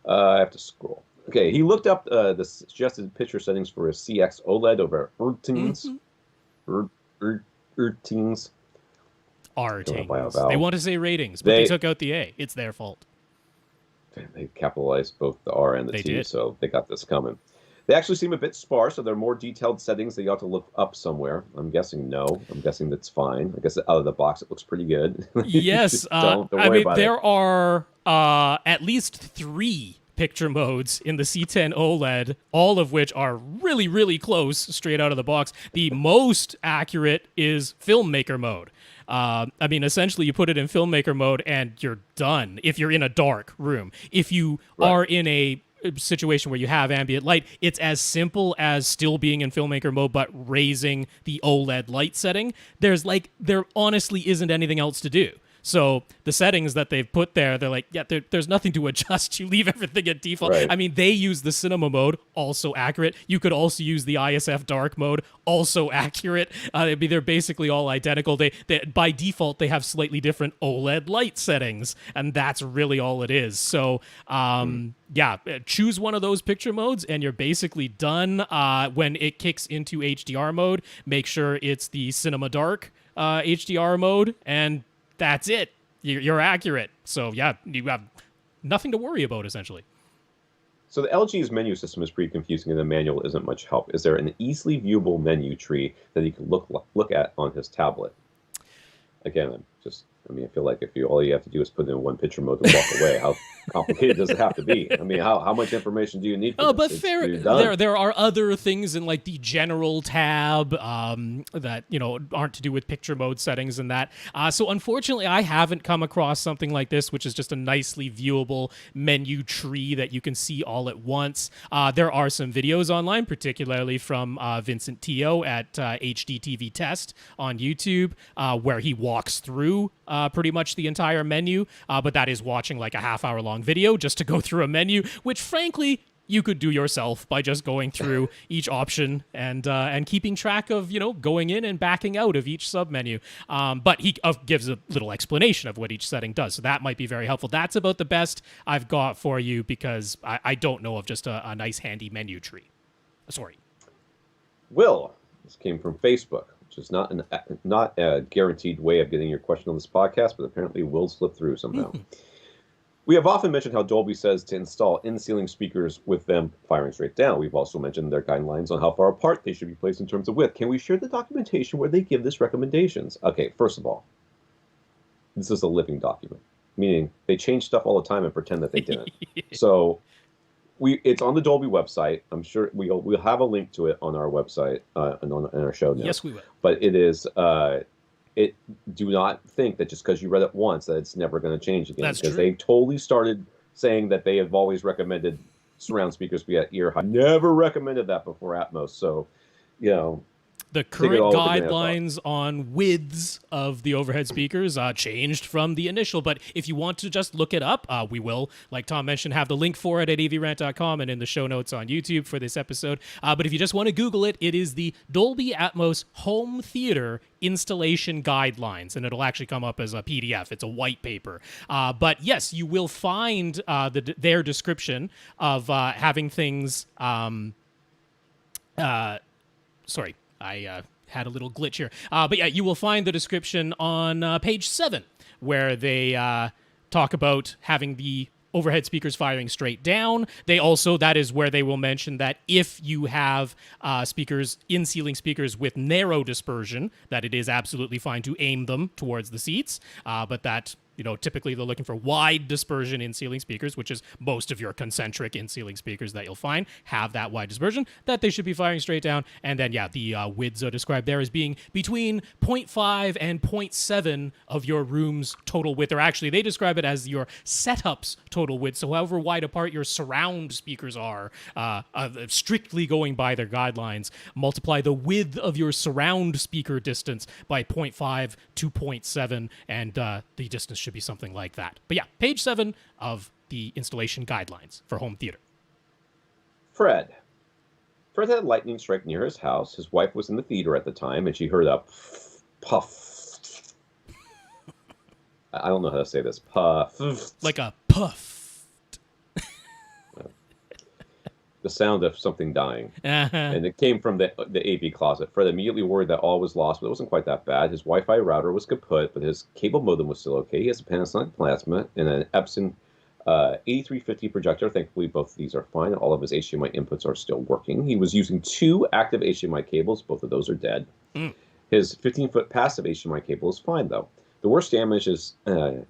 I have to scroll. Okay, he looked up the suggested picture settings for a CX OLED over Ertings. Ertings. They want to say ratings, but they took out the A. It's their fault. They capitalized both the R and the T, so they got this coming. They actually seem a bit sparse, so they're more detailed settings that you have to look up somewhere. I'm guessing no. I'm guessing that's fine. I guess out of the box it looks pretty good. Yes. There are at least 3 picture modes in the C10 OLED, all of which are really, really close straight out of the box. The most accurate is filmmaker mode. Essentially, you put it in filmmaker mode and you're done if you're in a dark room. If you are in a situation where you have ambient light, it's as simple as still being in filmmaker mode but raising the OLED light setting. There honestly isn't anything else to do. So the settings that they've put there, they're like, there's nothing to adjust. You leave everything at default. Right. I mean, they use the cinema mode, also accurate. You could also use the ISF dark mode, also accurate. They're basically all identical. They by default, they have slightly different OLED light settings, and that's really all it is. So, choose one of those picture modes, and you're basically done. When it kicks into HDR mode, make sure it's the cinema dark HDR mode, and that's it. You're accurate. So, you have nothing to worry about, essentially. So the LG's menu system is pretty confusing, and the manual isn't much help. Is there an easily viewable menu tree that he can look at on his tablet? Again, I mean, I feel like all you have to do is put in one picture mode to walk away. How complicated does it have to be? I mean, how much information do you need for Oh, this? but there are other things in like the general tab that aren't to do with picture mode settings and that. So unfortunately, I haven't come across something like this, which is just a nicely viewable menu tree that you can see all at once. There are some videos online, particularly from Vincent Tio at HDTV Test on YouTube, where he walks through pretty much the entire menu, but that is watching like a half-hour long video just to go through a menu, which frankly you could do yourself by just going through each option and keeping track of going in and backing out of each submenu. But he gives a little explanation of what each setting does, so that might be very helpful. That's about the best I've got for you because I don't know of just a nice handy menu tree. Sorry. Will, this came from Facebook, which is not a guaranteed way of getting your question on this podcast, but apparently will slip through somehow. We have often mentioned how Dolby says to install in-ceiling speakers with them firing straight down. We've also mentioned their guidelines on how far apart they should be placed in terms of width. Can we share the documentation where they give this recommendations? Okay, first of all, this is a living document, meaning they change stuff all the time and pretend that they didn't. So it's on the Dolby website. I'm sure we'll have a link to it on our website and on our show notes. Yes, we will. But it is do not think that just because you read it once that it's never going to change again. That's true. Because they totally started saying that they have always recommended surround speakers be at ear height. Never recommended that before Atmos. So, the current guidelines on widths of the overhead speakers changed from the initial, but if you want to just look it up, we will, like Tom mentioned, have the link for it at avrant.com and in the show notes on YouTube for this episode. But if you just want to Google it, it is the Dolby Atmos Home Theater Installation Guidelines, and it'll actually come up as a PDF. It's a white paper. But yes, you will find their description of having things... sorry. I had a little glitch here. But yeah, you will find the description on page 7, where they talk about having the overhead speakers firing straight down. That is where they will mention that if you have in-ceiling speakers with narrow dispersion, that it is absolutely fine to aim them towards the seats, but that... typically they're looking for wide dispersion in ceiling speakers, which is most of your concentric in ceiling speakers that you'll find have that wide dispersion, that they should be firing straight down. And then, the widths are described there as being between 0.5 and 0.7 of your room's total width, or actually they describe it as your setup's total width. So however wide apart your surround speakers are, strictly going by their guidelines, multiply the width of your surround speaker distance by 0.5 to 0.7, and the distance should be something like that. But yeah, page 7 of the installation guidelines for home theater. Fred had a lightning strike near his house. His wife was in the theater at the time, and she heard a puff. I don't know how to say this. Puff. Like a puff. The sound of something dying. And it came from the AV closet. Fred immediately worried that all was lost, but it wasn't quite that bad. His Wi-Fi router was kaput, but his cable modem was still okay. He has a Panasonic Plasma and an Epson 8350 projector. Thankfully, both of these are fine. All of his HDMI inputs are still working. He was using 2 active HDMI cables. Both of those are dead. His 15-foot passive HDMI cable is fine, though. The worst damage is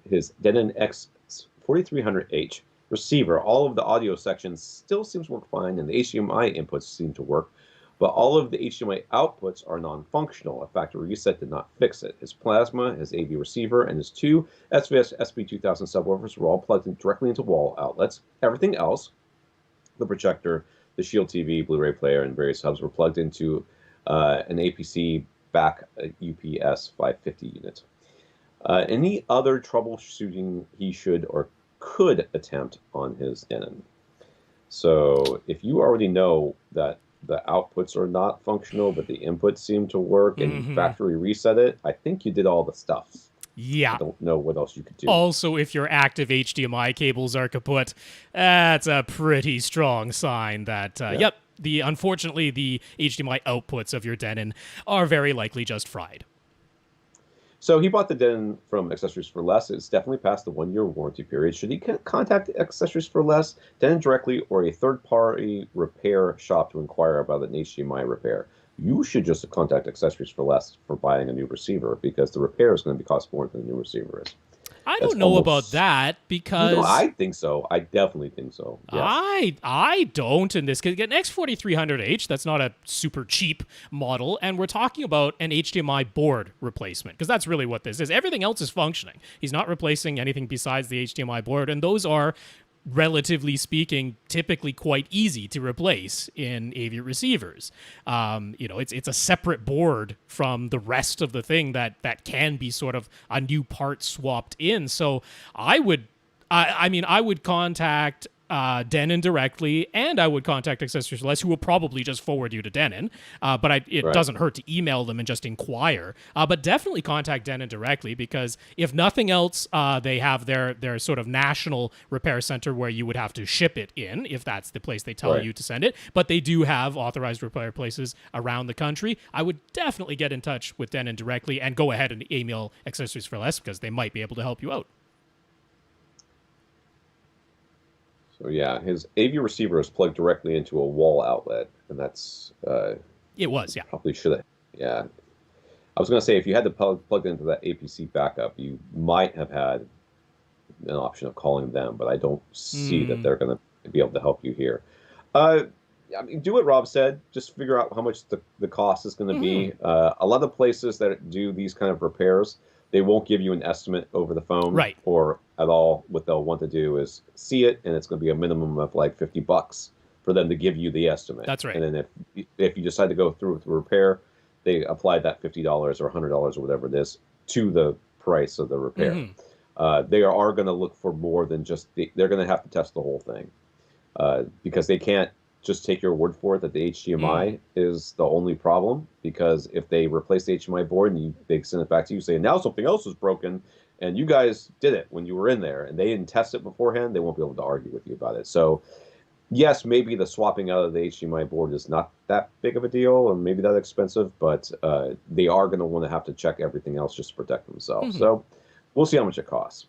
his Denon X4300H receiver. All of the audio sections still seems to work fine, and the HDMI inputs seem to work, but all of the HDMI outputs are non-functional. A factory reset did not fix it. His plasma, his AV receiver, and his 2 SVS SP2000 subwoofers were all plugged in directly into wall outlets. Everything else, the projector, the Shield TV, Blu-ray player, and various hubs were plugged into an APC back UPS 550 unit. Any other troubleshooting he should or could attempt on his Denon. So if you already know that the outputs are not functional, but the inputs seem to work, and you factory reset it, I think you did all the stuff. Yeah. I don't know what else you could do. Also, if your active HDMI cables are kaput, that's a pretty strong sign that, unfortunately, the HDMI outputs of your Denon are very likely just fried. So he bought the Denon from Accessories for Less. It's definitely past the 1-year warranty period. Should he contact Accessories for Less, Denon directly, or a third-party repair shop to inquire about an HDMI repair? you should just contact Accessories for Less for buying a new receiver, because the repair is going to cost more than the new receiver is. I don't know about that, because I think so. I definitely think so. Yes. I don't in this case. Get an X4300H. That's not a super cheap model, and we're talking about an HDMI board replacement, because that's really what this is. Everything else is functioning. He's not replacing anything besides the HDMI board, and those are, relatively speaking, typically quite easy to replace in AV receivers. It's a separate board from the rest of the thing that can be sort of a new part swapped in. So I would contact Denon directly, and I would contact Accessories for Less, who will probably just forward you to Denon. But it doesn't hurt to email them and just inquire. But definitely contact Denon directly, because if nothing else, they have their sort of national repair center where you would have to ship it in, if that's the place they tell you to send it. But they do have authorized repair places around the country. I would definitely get in touch with Denon directly and go ahead and email Accessories for Less, because they might be able to help you out. So yeah, his AV receiver is plugged directly into a wall outlet, and that's it was, yeah. Probably should have. Yeah, I was going to say, if you had to plug it into that APC backup, you might have had an option of calling them, but I don't see that they're going to be able to help you here. I mean, do what Rob said. Just figure out how much the cost is going to be. A lot of places that do these kind of repairs, they won't give you an estimate over the phone, right, or at all. What they'll want to do is see it, and it's going to be a minimum of like $50 for them to give you the estimate. That's right. And then if you decide to go through with the repair, they apply that $50 or $100 or whatever it is to the price of the repair. They are going to look for more than just they're going to have to test the whole thing, because they can't just take your word for it that the HDMI is the only problem, because if they replace the HDMI board and they send it back to you saying now something else is broken, and you guys did it when you were in there and they didn't test it beforehand, they won't be able to argue with you about it. So yes, maybe the swapping out of the HDMI board is not that big of a deal and maybe that expensive, but they are going to want to have to check everything else just to protect themselves. So we'll see how much it costs.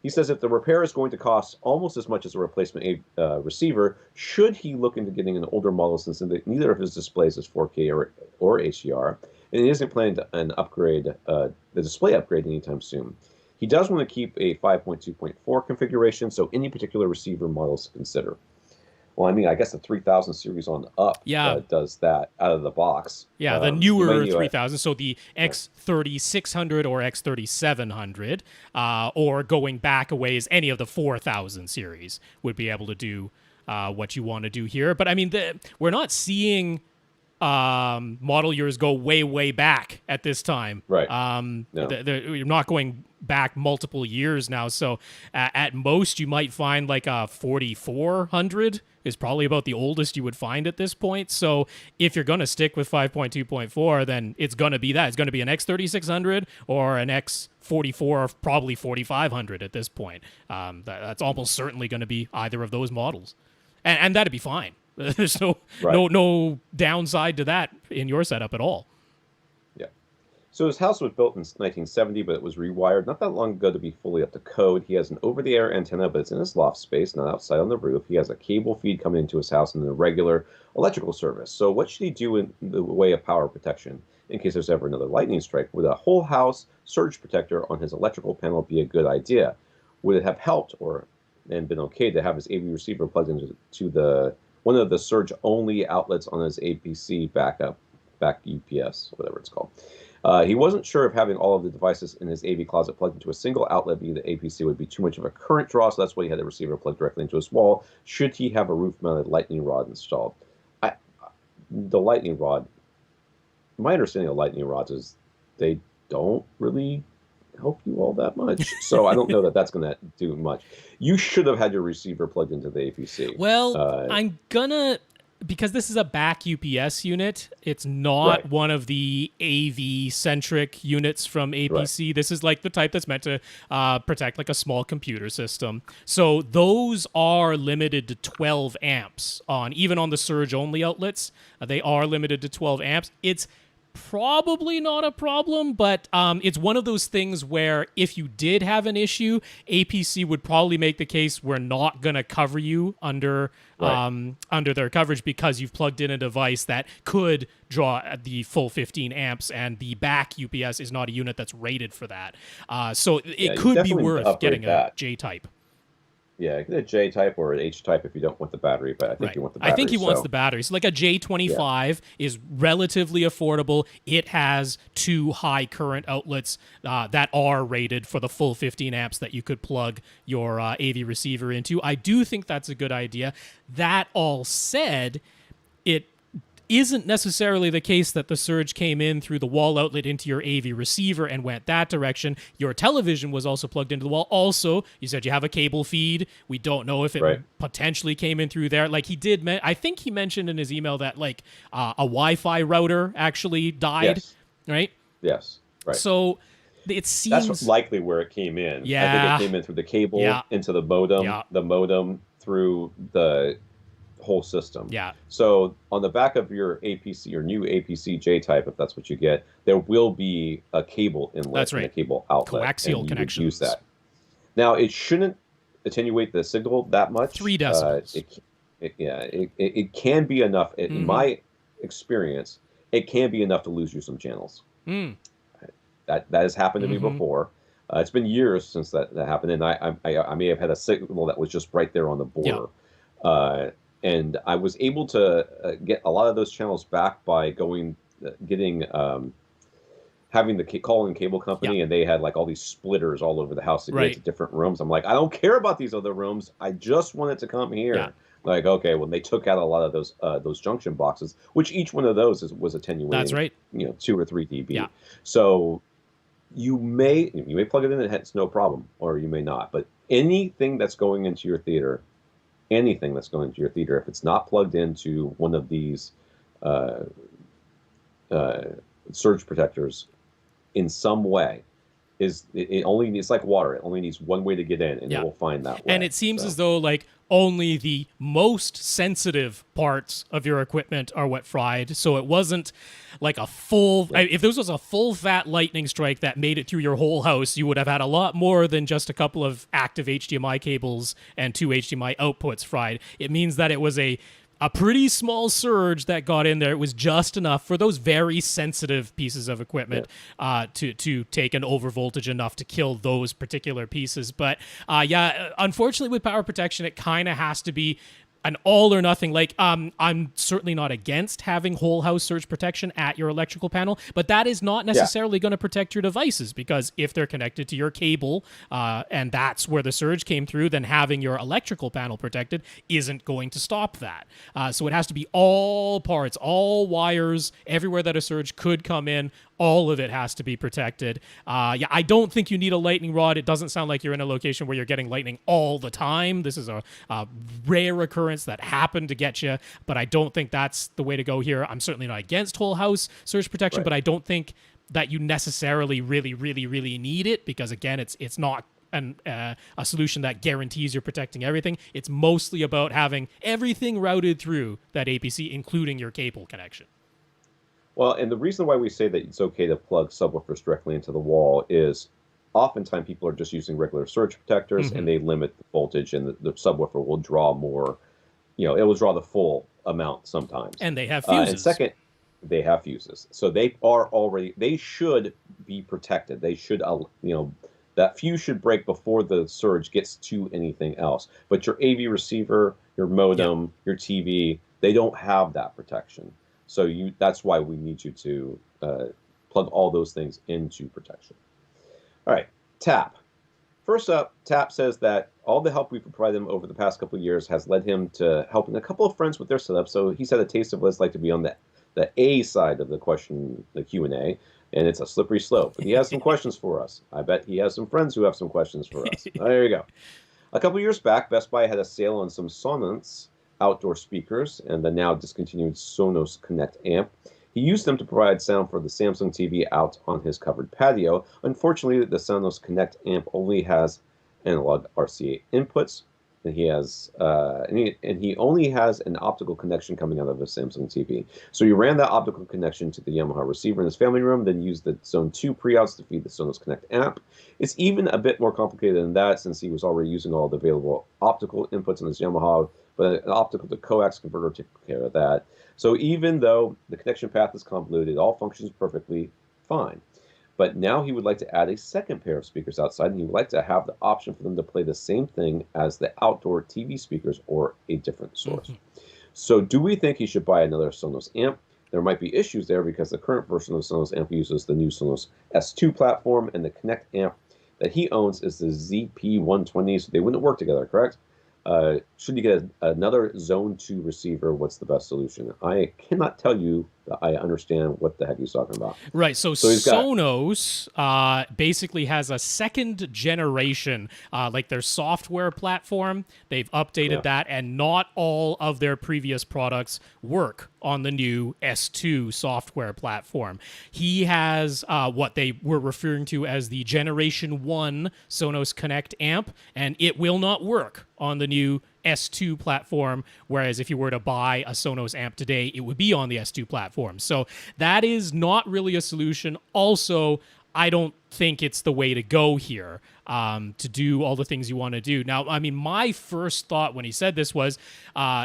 He says if the repair is going to cost almost as much as a replacement receiver, should he look into getting an older model, since neither of his displays is 4K or HDR, and he isn't planning to the display upgrade anytime soon. He does want to keep a 5.2.4 configuration, so any particular receiver models to consider. Well, I mean, I guess the 3000 series on up does that out of the box. Yeah, the newer 3000, so the X3600 or X3700, or going back a ways, any of the 4000 series would be able to do what you want to do here. But I mean, we're not seeing model years go way back at this time. Right. You're not going back multiple years now, so at most you might find like a 4400 is probably about the oldest you would find at this point. So if you're going to stick with 5.2.4, then it's going to be that. It's going to be an X3600 or an X44 or probably 4500 at this point. That's almost certainly going to be either of those models. And that'd be fine. There's no downside to that in your setup at all. Yeah. So his house was built in 1970, but it was rewired not that long ago to be fully up to code. He has an over-the-air antenna, but it's in his loft space, not outside on the roof. He has a cable feed coming into his house and a regular electrical service. So what should he do in the way of power protection in case there's ever another lightning strike? Would a whole house surge protector on his electrical panel be a good idea? Would it have helped and been okay to have his AV receiver plugged into one of the surge-only outlets on his APC back UPS, whatever it's called? He wasn't sure if having all of the devices in his AV closet plugged into a single outlet via the APC would be too much of a current draw, so that's why he had the receiver plugged directly into his wall. Should he have a roof-mounted lightning rod installed? The lightning rod, my understanding of lightning rods is they don't really help you all that much. So I don't know that that's going to do much. You should have had your receiver plugged into the APC. Well, I'm gonna, because this is a back UPS unit, it's not one of the AV-centric units from APC. Right. This is like the type that's meant to protect like a small computer system. So those are limited to 12 amps even on the surge-only outlets. They are limited to 12 amps. It's probably not a problem, but it's one of those things where if you did have an issue, APC would probably make the case we're not going to cover you under their coverage because you've plugged in a device that could draw the full 15 amps, and the back UPS is not a unit that's rated for that. So it could be worth getting a J-type. Yeah, get a J-type or an H-type if you don't want the battery, but I think you want the battery. I think he wants the battery. So like a J25 is relatively affordable. It has 2 high current outlets that are rated for the full 15 amps that you could plug your AV receiver into. I do think that's a good idea. That all said, it isn't necessarily the case that the surge came in through the wall outlet into your AV receiver and went that direction. Your television was also plugged into the wall. Also, you said you have a cable feed. We don't know if it potentially came in through there. Like he did, I think he mentioned in his email that like a Wi-Fi router actually died, right? Yes, right. So it seems... That's likely where it came in. Yeah. I think it came in through the cable into the modem through the whole system. Yeah. So on the back of your APC, your new APC J-type, if that's what you get, there will be a cable inlet and a cable outlet. Coaxial connections. Use that. Now it shouldn't attenuate the signal that much. 3 decibels. It can be enough. In my experience, it can be enough to lose you some channels. That has happened to me before. It's been years since that happened, and I may have had a signal that was just right there on the border. And I was able to get a lot of those channels back by having the calling cable company, and they had like all these splitters all over the house to get to different rooms. I'm like, I don't care about these other rooms. I just want it to come here. Yeah. Like, okay, well, they took out a lot of those junction boxes, which each one of those was attenuating. That's right. 2 or 3 dB. Yeah. So you may plug it in and it's no problem, or you may not. But anything that's going into your theater, if it's not plugged into one of these surge protectors in some way, it only needs, like water, it only needs one way to get in, and it will find that way. And it seems as though like only the most sensitive parts of your equipment are what fried. So it wasn't like a full... If this was a full fat lightning strike that made it through your whole house, you would have had a lot more than just a couple of active HDMI cables and 2 HDMI outputs fried. It means that it was a pretty small surge that got in there. It was just enough for those very sensitive pieces of equipment to take an overvoltage enough to kill those particular pieces. But unfortunately with power protection, it kind of has to be an all or nothing. Like, I'm certainly not against having whole house surge protection at your electrical panel, but that is not necessarily going to protect your devices, because if they're connected to your cable, and that's where the surge came through, then having your electrical panel protected isn't going to stop that. So it has to be all parts, all wires, everywhere that a surge could come in. All of it has to be protected. I don't think you need a lightning rod. It doesn't sound like you're in a location where you're getting lightning all the time. This is a rare occurrence that happened to get you, but I don't think that's the way to go here. I'm certainly not against whole house surge protection, but I don't think that you necessarily really, really, really need it, because again, it's not a solution that guarantees you're protecting everything. It's mostly about having everything routed through that APC, including your cable connection. Well, and the reason why we say that it's okay to plug subwoofers directly into the wall is oftentimes people are just using regular surge protectors, and they limit the voltage, and the subwoofer will draw more, it will draw the full amount sometimes. And they have fuses. And second, they have fuses. So they should be protected. They should, that fuse should break before the surge gets to anything else. But your AV receiver, your modem, your TV, they don't have that protection. So that's why we need you to plug all those things into protection. All right, TAP. First up, TAP says that all the help we've provided him over the past couple of years has led him to helping a couple of friends with their setup. So he's had a taste of what it's like to be on the A side of the question, the Q&A, and it's a slippery slope. But he has some questions for us. I bet he has some friends who have some questions for us. There you go. A couple of years back, Best Buy had a sale on some Sonos outdoor speakers and the now discontinued Sonos Connect amp. He used them to provide sound for the Samsung TV out on his covered patio. Unfortunately, the Sonos Connect amp only has analog RCA inputs. And he has and he only has an optical connection coming out of a Samsung TV. So he ran that optical connection to the Yamaha receiver in his family room, then used the Zone 2 pre-outs to feed the Sonos Connect amp. It's even a bit more complicated than that, since he was already using all the available optical inputs in his Yamaha, but an optical to coax converter took care of that. So even though the connection path is convoluted, it all functions perfectly fine. But now he would like to add a second pair of speakers outside, and he would like to have the option for them to play the same thing as the outdoor TV speakers or a different source. Mm-hmm. So do we think he should buy another Sonos amp? There might be issues there because the current version of the Sonos amp uses the new Sonos S2 platform, and the Connect amp that he owns is the ZP120, so they wouldn't work together, correct? Should you get another Zone 2 receiver? What's the best solution? I cannot tell you that I understand what the heck he's talking about. Right, so Sonos basically has a second generation, like their software platform. They've updated that, and not all of their previous products work on the new S2 software platform. He has what they were referring to as the Generation 1 Sonos Connect amp, and it will not work on the new S2 platform, whereas if you were to buy a Sonos amp today, it would be on the S2 platform. So that is not really a solution. Also, I don't think it's the way to go here to do all the things you want to do. Now, I mean, my first thought when he said this was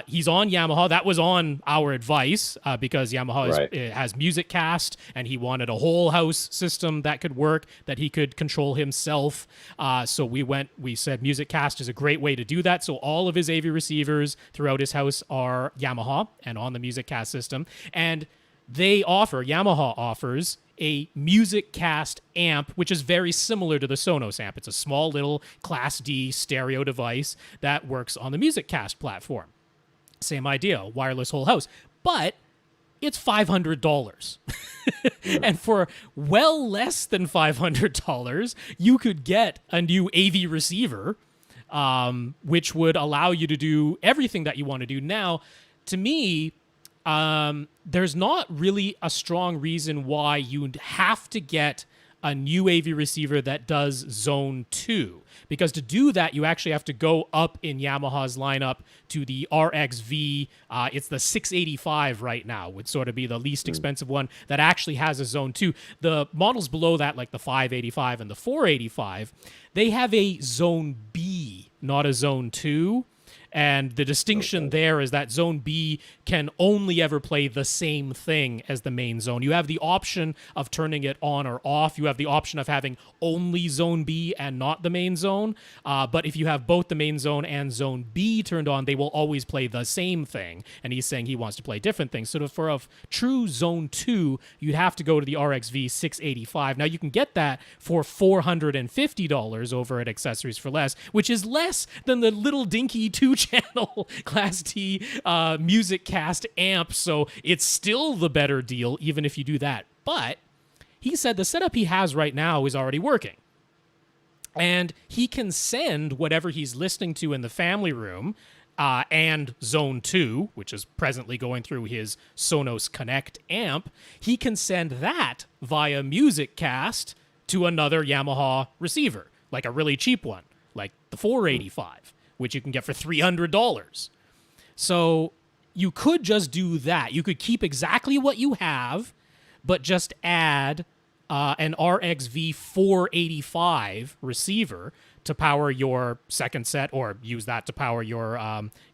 he's on Yamaha. That was on our advice because Yamaha has MusicCast, and he wanted a whole house system that could work, that he could control himself. So we said MusicCast is a great way to do that. So all of his AV receivers throughout his house are Yamaha and on the MusicCast system. And Yamaha offers a MusicCast amp, which is very similar to the Sonos amp. It's a small little Class D stereo device that works on the MusicCast platform. Same idea, wireless whole house. But it's $500. And for well less than $500, you could get a new AV receiver, which would allow you to do everything that you want to do. Now, to me, there's not really a strong reason why you'd have to get a new AV receiver that does Zone 2. Because to do that, you actually have to go up in Yamaha's lineup to the RXV. It's the 685 right now, would sort of be the least expensive one that actually has a Zone 2. The models below that, like the 585 and the 485, they have a Zone B, not a Zone 2. And the distinction there is that Zone B can only ever play the same thing as the main zone. You have the option of turning it on or off. You have the option of having only Zone B and not the main zone. But if you have both the main zone and Zone B turned on, they will always play the same thing. And he's saying he wants to play different things. So for a true Zone 2, you'd have to go to the RXV 685. Now, you can get that for $450 over at Accessories for Less, which is less than the little dinky 2-channel Class D MusicCast amp, so it's still the better deal even if you do that. But he said the setup he has right now is already working, and he can send whatever he's listening to in the family room and Zone 2, which is presently going through his Sonos Connect amp, he can send that via MusicCast to another Yamaha receiver, like a really cheap one, like the 485, which you can get for $300. So you could just do that. You could keep exactly what you have, but just add an RXV 485 receiver to power your second set, or use that to power your,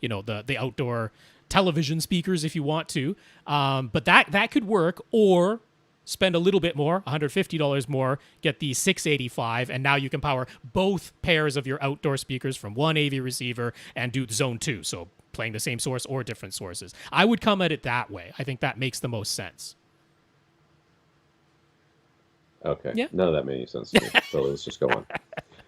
the outdoor television speakers if you want to. But that could work, or spend a little bit more, $150 more, get the 685, and now you can power both pairs of your outdoor speakers from one AV receiver and do Zone 2, so playing the same source or different sources. I would come at it that way. I think that makes the most sense. Okay. Yeah. None of that made any sense to me, so let's just go on.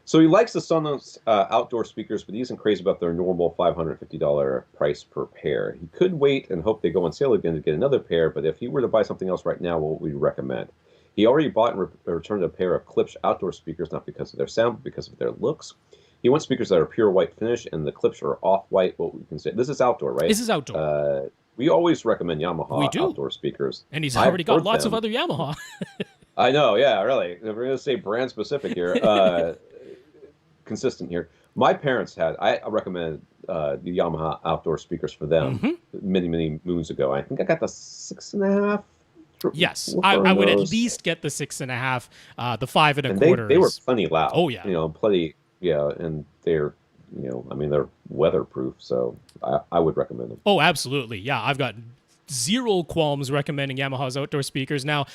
So he likes the Sonos outdoor speakers, but he isn't crazy about their normal $550 price per pair. He could wait and hope they go on sale again to get another pair, but if he were to buy something else right now, what would we recommend? He already bought and returned a pair of Klipsch outdoor speakers, not because of their sound, but because of their looks. He wants speakers that are pure white finish, and the Klipsch are off-white. What we can say, this is outdoor, right? This is outdoor. We always recommend Yamaha outdoor speakers. And he's already got lots of other Yamaha. I know, yeah, really. We're going to say brand specific here. consistent here. My parents had. I recommended the Yamaha outdoor speakers for them many moons ago. I think I got the 6.5. Yes, I would at least get the 6.5. The 5 1/4. They were plenty loud. Oh yeah, plenty. Yeah, and they're they're weatherproof, so I would recommend them. Oh, absolutely. Yeah, I've got zero qualms recommending Yamaha's outdoor speakers. Now,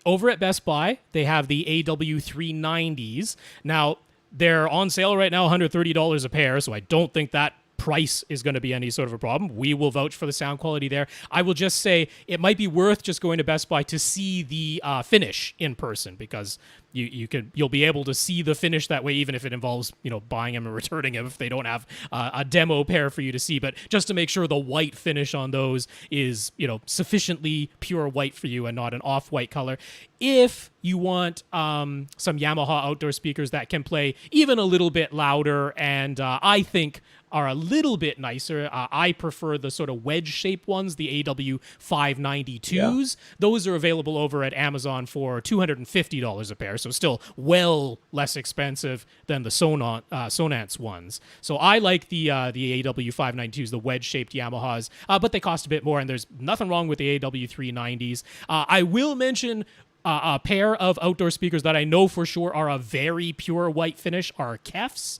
over at Best Buy, they have the AW390s. Now, they're on sale right now, $130 a pair, so I don't think that price is going to be any sort of a problem. We will vouch for the sound quality there. I will just say it might be worth just going to Best Buy to see the finish in person, because you'll be able to see the finish that way, even if it involves buying them and returning them if they don't have a demo pair for you to see. But just to make sure the white finish on those is sufficiently pure white for you and not an off-white color. If you want some Yamaha outdoor speakers that can play even a little bit louder and I think are a little bit nicer. I prefer the sort of wedge-shaped ones, the AW592s. Yeah. Those are available over at Amazon for $250 a pair, so still well less expensive than the Sonance ones. So I like the AW592s, the wedge-shaped Yamahas, but they cost a bit more, and there's nothing wrong with the AW390s. I will mention a pair of outdoor speakers that I know for sure are a very pure white finish are Kef's.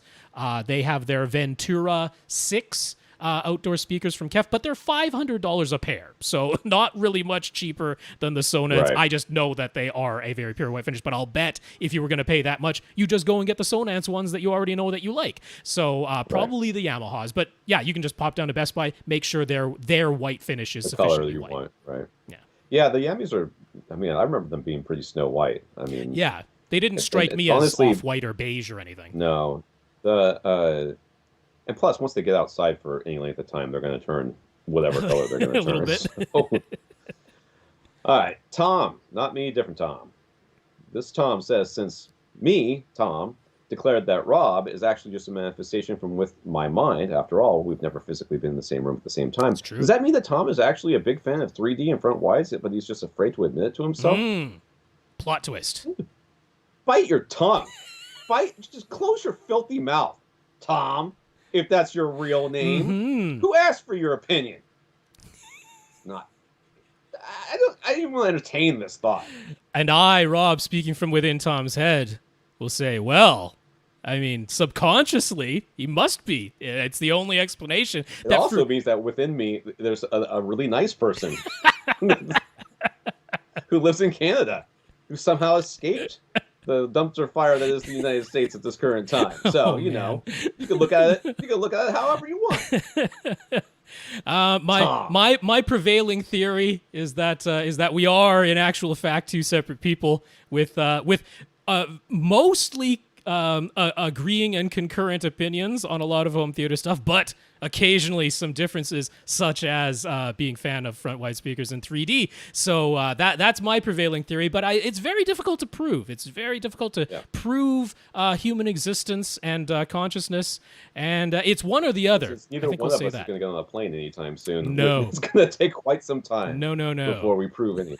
They have their Ventura 6 outdoor speakers from Kef, but they're $500 a pair, so not really much cheaper than the Sonance. Right. I just know that they are a very pure white finish, but I'll bet if you were going to pay that much, you just go and get the Sonance ones that you already know that you like. So probably the Yamahas, but yeah, you can just pop down to Best Buy, make sure their white finish is the sufficiently color you white. Want, right? Yeah. Yeah, the Yamis are. I remember them being pretty Snow White. Yeah, they didn't strike me honestly, as off-white or beige or anything. No, and plus, once they get outside for any length of time, they're going to turn whatever color they're going to turn. A little bit. So. All right, Tom, not me, different Tom. This Tom says, since me, Tom, declared that Rob is actually just a manifestation from with my mind. After all, we've never physically been in the same room at the same time. Does that mean that Tom is actually a big fan of 3D and front wides, but he's just afraid to admit it to himself? Plot twist. Bite your tongue. Just close your filthy mouth, Tom, if that's your real name. Who asked for your opinion? Not. I didn't even want to entertain this thought. And I, Rob, speaking from within Tom's head, will say, well, subconsciously, he must be. It's the only explanation. It also means that within me, there's a really nice person who lives in Canada, who somehow escaped the dumpster fire that is the United States at this current time. So, you can look at it. You can look at it however you want. My prevailing theory is that we are in actual fact two separate people with mostly agreeing and concurrent opinions on a lot of home theater stuff, but occasionally some differences, such as being fan of front wide speakers in 3D. So that's my prevailing theory, but it's very difficult to prove. It's very difficult to prove human existence and consciousness, and it's one or the other. Neither one of us is going to get on a plane anytime soon. No. It's going to take quite some time. No. Before we prove anything.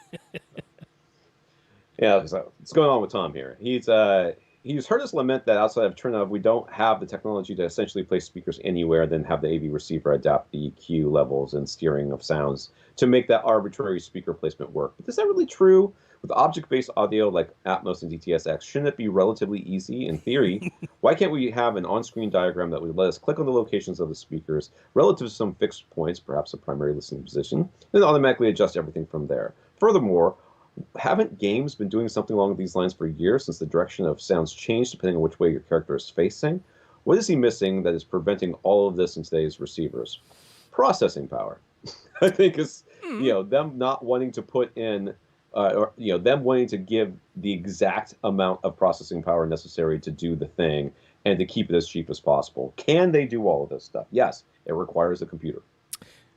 Yeah, so what's going on with Tom here? He's heard us lament that outside of turn-off, we don't have the technology to essentially place speakers anywhere and then have the AV receiver adapt the EQ levels and steering of sounds to make that arbitrary speaker placement work. But is that really true? With object-based audio like Atmos and DTS:X, shouldn't it be relatively easy in theory? Why can't we have an on-screen diagram that would let us click on the locations of the speakers relative to some fixed points, perhaps a primary listening position, and automatically adjust everything from there? Furthermore, haven't games been doing something along these lines for years since the direction of sounds changed depending on which way your character is facing? What is he missing that is preventing all of this in today's receivers? Processing power. I think is them not wanting to put in them wanting to give the exact amount of processing power necessary to do the thing and to keep it as cheap as possible. Can they do all of this stuff? Yes, it requires a computer.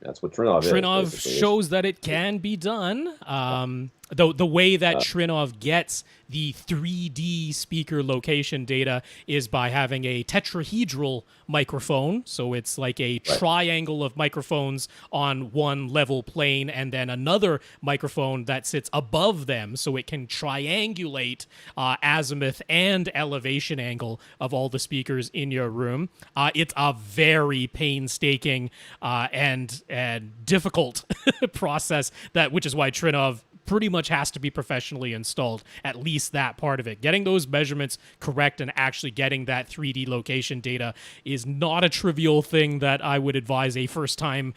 That's what Trinov is. Trinov shows that it can be done. The way that Trinov gets the 3D speaker location data is by having a tetrahedral microphone. So it's like a triangle of microphones on one level plane, and then another microphone that sits above them, so it can triangulate azimuth and elevation angle of all the speakers in your room. It's a very painstaking and difficult process, which is why Trinov pretty much has to be professionally installed, at least that part of it. Getting those measurements correct and actually getting that 3D location data is not a trivial thing that I would advise a first-time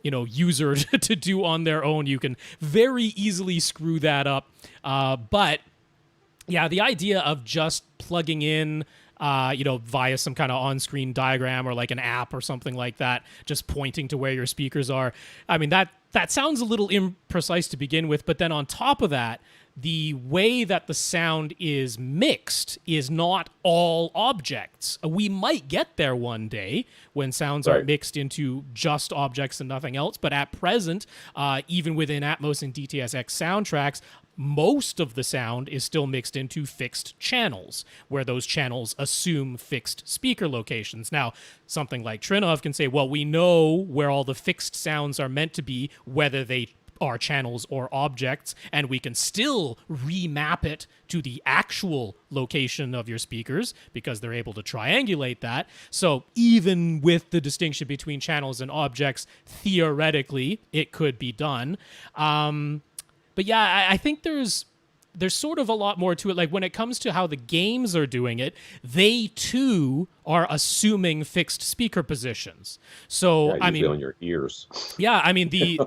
user to do on their own. You can very easily screw that up. But yeah, the idea of just plugging in via some kind of on-screen diagram or like an app or something like that, just pointing to where your speakers are. I mean, that sounds a little imprecise to begin with, but then on top of that, the way that the sound is mixed is not all objects. We might get there one day when sounds are mixed into just objects and nothing else, but at present, even within Atmos and DTS:X soundtracks, most of the sound is still mixed into fixed channels, where those channels assume fixed speaker locations. Now, something like Trinov can say, well, we know where all the fixed sounds are meant to be, whether they are channels or objects, and we can still remap it to the actual location of your speakers because they're able to triangulate that. So even with the distinction between channels and objects, theoretically, it could be done. But yeah, I think there's sort of a lot more to it. Like when it comes to how the games are doing it, they too are assuming fixed speaker positions. So I mean, on your ears. Yeah, I mean the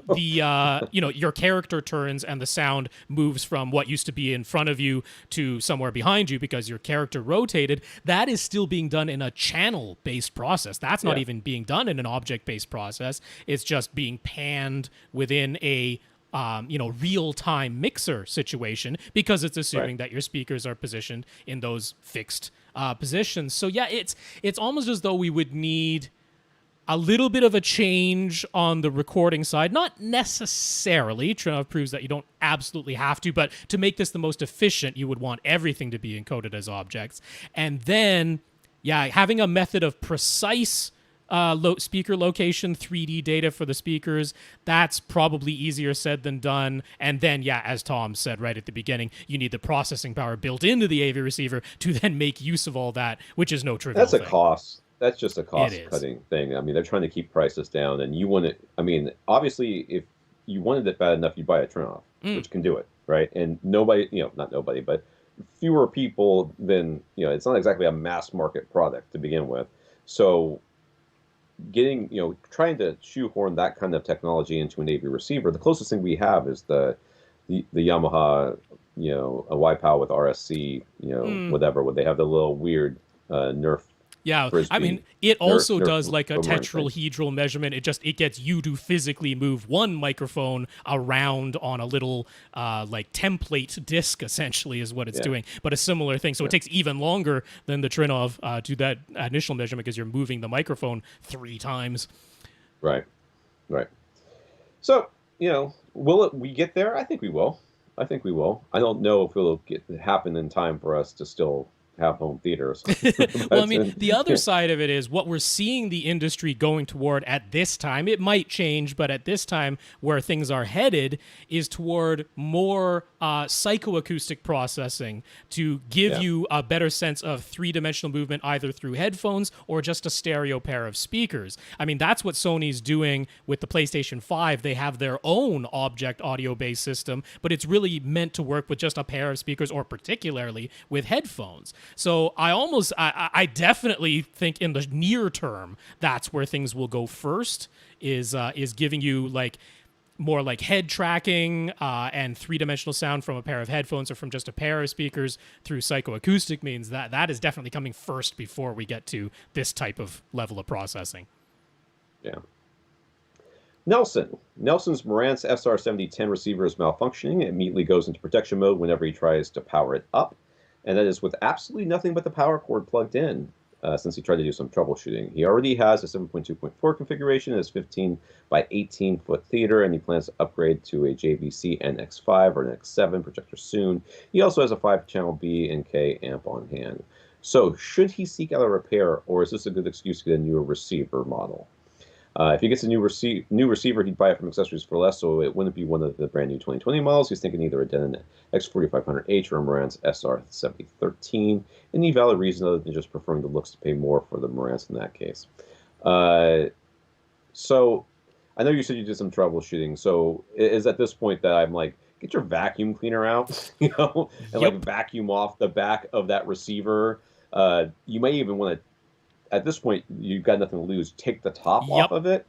your character turns and the sound moves from what used to be in front of you to somewhere behind you because your character rotated. That is still being done in a channel-based process. That's not even being done in an object-based process. It's just being panned within a real-time mixer situation because it's assuming that your speakers are positioned in those fixed positions. So yeah, it's almost as though we would need a little bit of a change on the recording side. Not necessarily. Trinov proves that you don't absolutely have to, but to make this the most efficient, you would want everything to be encoded as objects. And then, having a method of precise speaker location 3D data for the speakers, that's probably easier said than done. And then, as Tom said right at the beginning, you need the processing power built into the AV receiver to then make use of all that, which is no trivial thing. That's a cost. That's just a cost-cutting thing. I mean, they're trying to keep prices down, and you want it. I mean, obviously, if you wanted it bad enough, you buy a Trinov, which can do it, right? And nobody, not nobody, but fewer people than, it's not exactly a mass market product to begin with. So getting, trying to shoehorn that kind of technology into an AV receiver, the closest thing we have is the Yamaha, a YPOW with RSC, whatever, where they have the little weird Nerf. Yeah, Frisbee, I mean, it also does like a tetrahedral measurement. It gets you to physically move one microphone around on a little like template disc, essentially, is what it's doing. But a similar thing. So it takes even longer than the Trinov to that initial measurement because you're moving the microphone 3 times. Right. So, will we get there? I think we will. I don't know if it'll happen in time for us to still have home theaters. Well, I mean, the other side of it is what we're seeing the industry going toward at this time. It might change, but at this time, where things are headed is toward more psychoacoustic processing to give you a better sense of 3-dimensional movement either through headphones or just a stereo pair of speakers. I mean, that's what Sony's doing with the PlayStation 5. They have their own object audio-based system, but it's really meant to work with just a pair of speakers or particularly with headphones. So I definitely think in the near term, that's where things will go first, is giving you like more like head tracking and 3-dimensional sound from a pair of headphones or from just a pair of speakers through psychoacoustic means. That is definitely coming first before we get to this type of level of processing. Yeah. Nelson's Marantz SR7010 receiver is malfunctioning. It immediately goes into protection mode whenever he tries to power it up. And that is with absolutely nothing but the power cord plugged in. since he tried to do some troubleshooting. He already has a 7.2.4 configuration, his 15 by 18 foot theater, and he plans to upgrade to a JVC NX5 or NX7 projector soon. He also has a 5-channel B and K amp on hand. So should he seek out a repair, or is this a good excuse to get a newer receiver model? If he gets a new receiver, he'd buy it from accessories for less, so it wouldn't be one of the brand new 2020 models. He's thinking either a Denon X4500H or a Marantz SR7013. Any valid reason other than just preferring the looks to pay more for the Marantz in that case. So I know you said you did some troubleshooting. So is at this point that I'm like, get your vacuum cleaner out, and like vacuum off the back of that receiver. You might even want to, at this point, you've got nothing to lose. Take the top off of it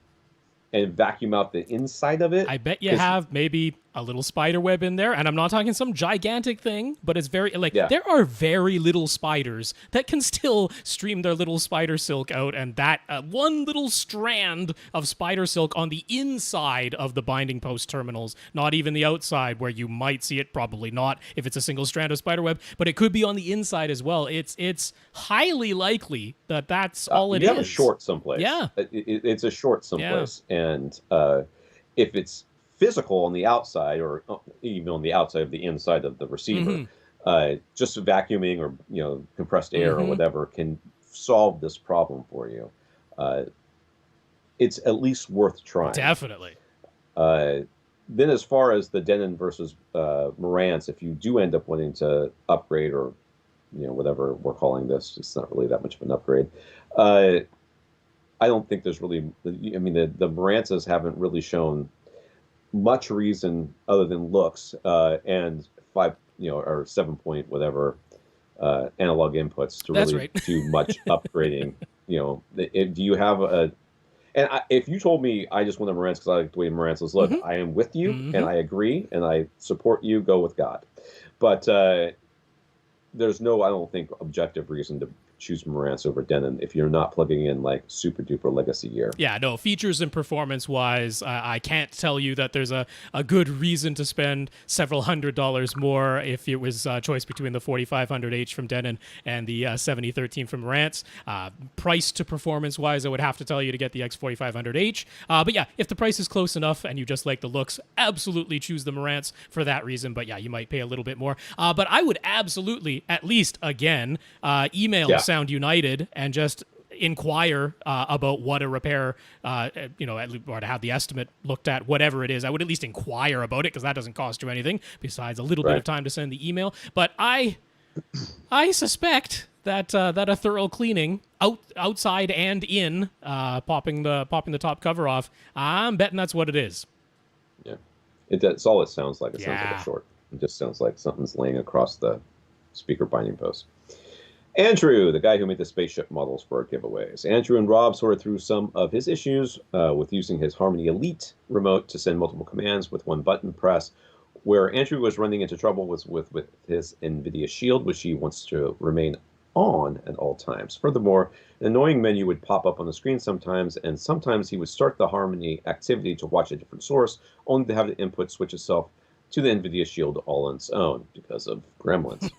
and vacuum out the inside of it. I bet you have maybe a little spider web in there, and I'm not talking some gigantic thing, but it's very, there are very little spiders that can still stream their little spider silk out, and that one little strand of spider silk on the inside of the binding post terminals, not even the outside where you might see it, probably not if it's a single strand of spider web, but it could be on the inside as well. It's highly likely that that's all it is. You have a short someplace. Yeah. It's a short someplace, and if it's physical on the outside, or even on the outside of the inside of the receiver, just vacuuming or compressed air or whatever can solve this problem for you. It's at least worth trying. Definitely. Then, as far as the Denon versus Marantz, if you do end up wanting to upgrade, or whatever we're calling this, it's not really that much of an upgrade. I don't think there's really. I mean, the Marantzes haven't really shown much reason other than looks and 5 or 7 point whatever analog inputs to really do much upgrading. Do you have a, and if you told me I just want a Marantz because I like the way Marantzes look, I am with you and I agree and I support you. Go with God. But there's no, I don't think, objective reason to choose Marantz over Denon if you're not plugging in like super duper legacy gear. Yeah, no, features and performance wise, I can't tell you that there's a good reason to spend several $100s more if it was a choice between the 4500H from Denon and the 7013 from Marantz. Price to performance wise, I would have to tell you to get the X4500H. But yeah, if the price is close enough and you just like the looks, absolutely choose the Marantz for that reason. But yeah, you might pay a little bit more. But I would absolutely, at least again, email Sound United and just inquire about what a repair, or to have the estimate looked at, whatever it is. I would at least inquire about it because that doesn't cost you anything besides a little bit of time to send the email. But I suspect that a thorough cleaning outside and in, popping the top cover off, I'm betting that's what it is. Yeah, it's all it sounds like. It sounds like a short. It just sounds like something's laying across the speaker binding post. Andrew, the guy who made the spaceship models for our giveaways. Andrew and Rob sorted through some of his issues with using his Harmony Elite remote to send multiple commands with one button press, where Andrew was running into trouble with his NVIDIA Shield, which he wants to remain on at all times. Furthermore, an annoying menu would pop up on the screen sometimes, and sometimes he would start the Harmony activity to watch a different source, only to have the input switch itself to the NVIDIA Shield all on its own because of gremlins.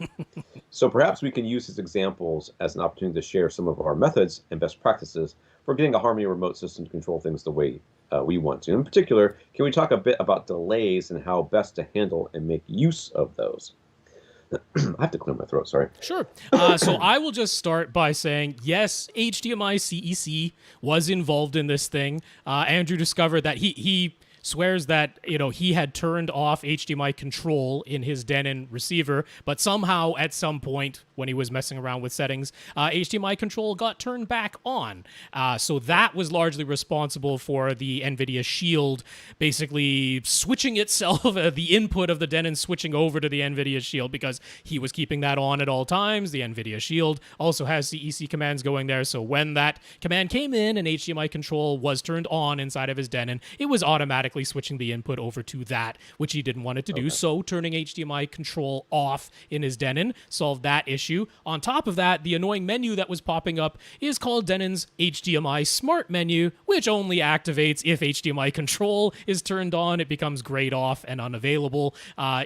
So perhaps we can use his examples as an opportunity to share some of our methods and best practices for getting a Harmony remote system to control things the way we want to. In particular, can we talk a bit about delays and how best to handle and make use of those? I have to clear my throat, sorry. Sure. So I will just start by saying, yes, HDMI CEC was involved in this thing. Andrew discovered that he swears that he had turned off HDMI control in his Denon receiver, but somehow at some point when he was messing around with settings, HDMI control got turned back on. So that was largely responsible for the NVIDIA Shield basically switching itself, the input of the Denon switching over to the NVIDIA Shield because he was keeping that on at all times. The NVIDIA Shield also has CEC commands going there, so when that command came in and HDMI control was turned on inside of his Denon, it was automatically automatically switching the input over to that, which he didn't want it to do. So turning HDMI control off in his Denon solved that issue. On top of that, the annoying menu that was popping up is called Denon's HDMI Smart Menu, which only activates if HDMI control is turned on. It becomes grayed off and unavailable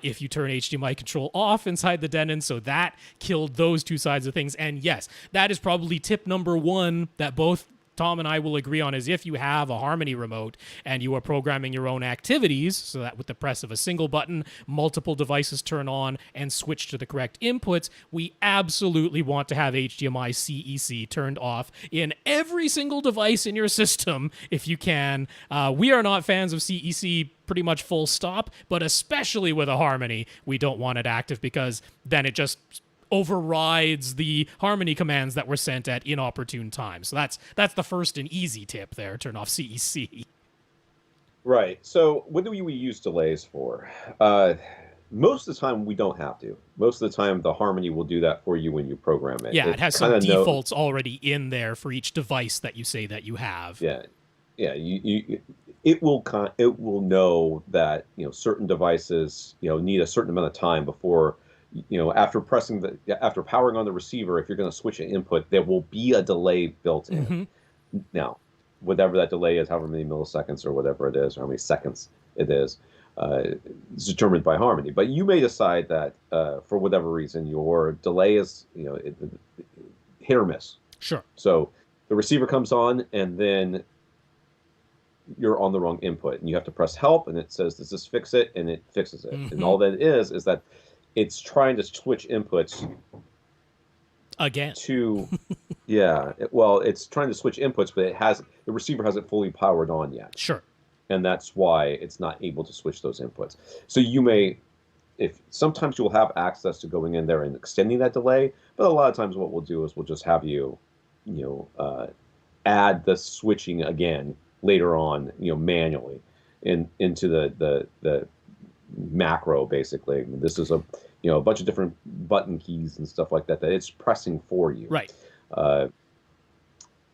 if you turn HDMI control off inside the Denon. So that killed those two sides of things. And yes, that is probably tip number one that both Tom and I will agree on, is if you have a Harmony remote and you are programming your own activities, so that with the press of a single button, multiple devices turn on and switch to the correct inputs, we absolutely want to have HDMI CEC turned off in every single device in your system if you can. We are not fans of CEC pretty much full stop, but especially with a Harmony, we don't want it active because then it just overrides the Harmony commands that were sent at inopportune times. So that's the first and easy tip there. Turn off CEC. Right. So what do we use delays for? Most of the time we don't have to. Most of the time the Harmony will do that for you when you program it. Yeah, it has some defaults already in there for each device that you say that you have. Yeah. It will know that certain devices need a certain amount of time before. After powering on the receiver, if you're going to switch an input, there will be a delay built in. Mm-hmm. Now, whatever that delay is, however many milliseconds or whatever it is, or how many seconds it is, it's determined by Harmony. But you may decide that for whatever reason, your delay is hit or miss. Sure. So the receiver comes on, and then you're on the wrong input, and you have to press help, and it says, "Does this fix it?" And it fixes it. Mm-hmm. And all that is that it's trying to switch inputs again to it's trying to switch inputs, but the receiver hasn't fully powered on yet. Sure. And that's why it's not able to switch those inputs. So you may, sometimes you'll have access to going in there and extending that delay, but a lot of times what we'll do is we'll just have you add the switching again later on, manually into the macro. Basically, this is a bunch of different button keys and stuff like that it's pressing for you. Right.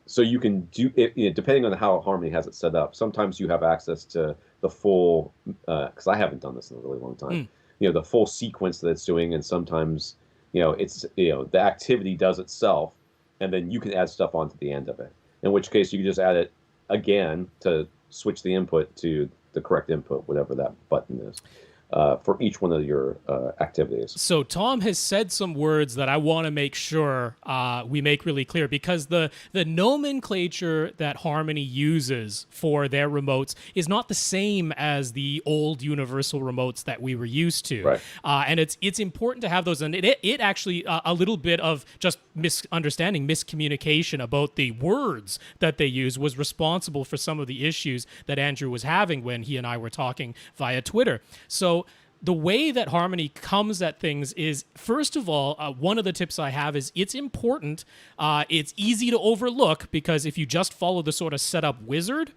So you can do it, depending on how Harmony has it set up. Sometimes you have access to the full, because I haven't done this in a really long time. The full sequence that it's doing, and sometimes it's the activity does itself, and then you can add stuff onto the end of it. In which case you can just add it again to switch the input to the correct input, whatever that button is, for each one of your activities. So Tom has said some words that I want to make sure we make really clear, because the nomenclature that Harmony uses for their remotes is not the same as the old universal remotes that we were used to. Right. And it's important to have those. And it actually, a little bit of just misunderstanding, miscommunication about the words that they use was responsible for some of the issues that Andrew was having when he and I were talking via Twitter. So the way that Harmony comes at things is, first of all, one of the tips I have is it's important. It's easy to overlook, because if you just follow the sort of setup wizard,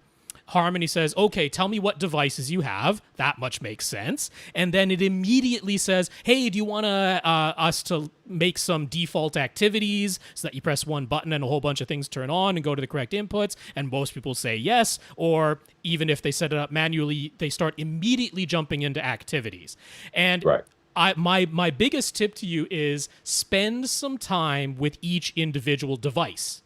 Harmony says, okay, tell me what devices you have. That much makes sense. And then it immediately says, hey, do you want us to make some default activities so that you press one button and a whole bunch of things turn on and go to the correct inputs? And most people say yes. Or even if they set it up manually, they start immediately jumping into activities. And right. My biggest tip to you is spend some time with each individual device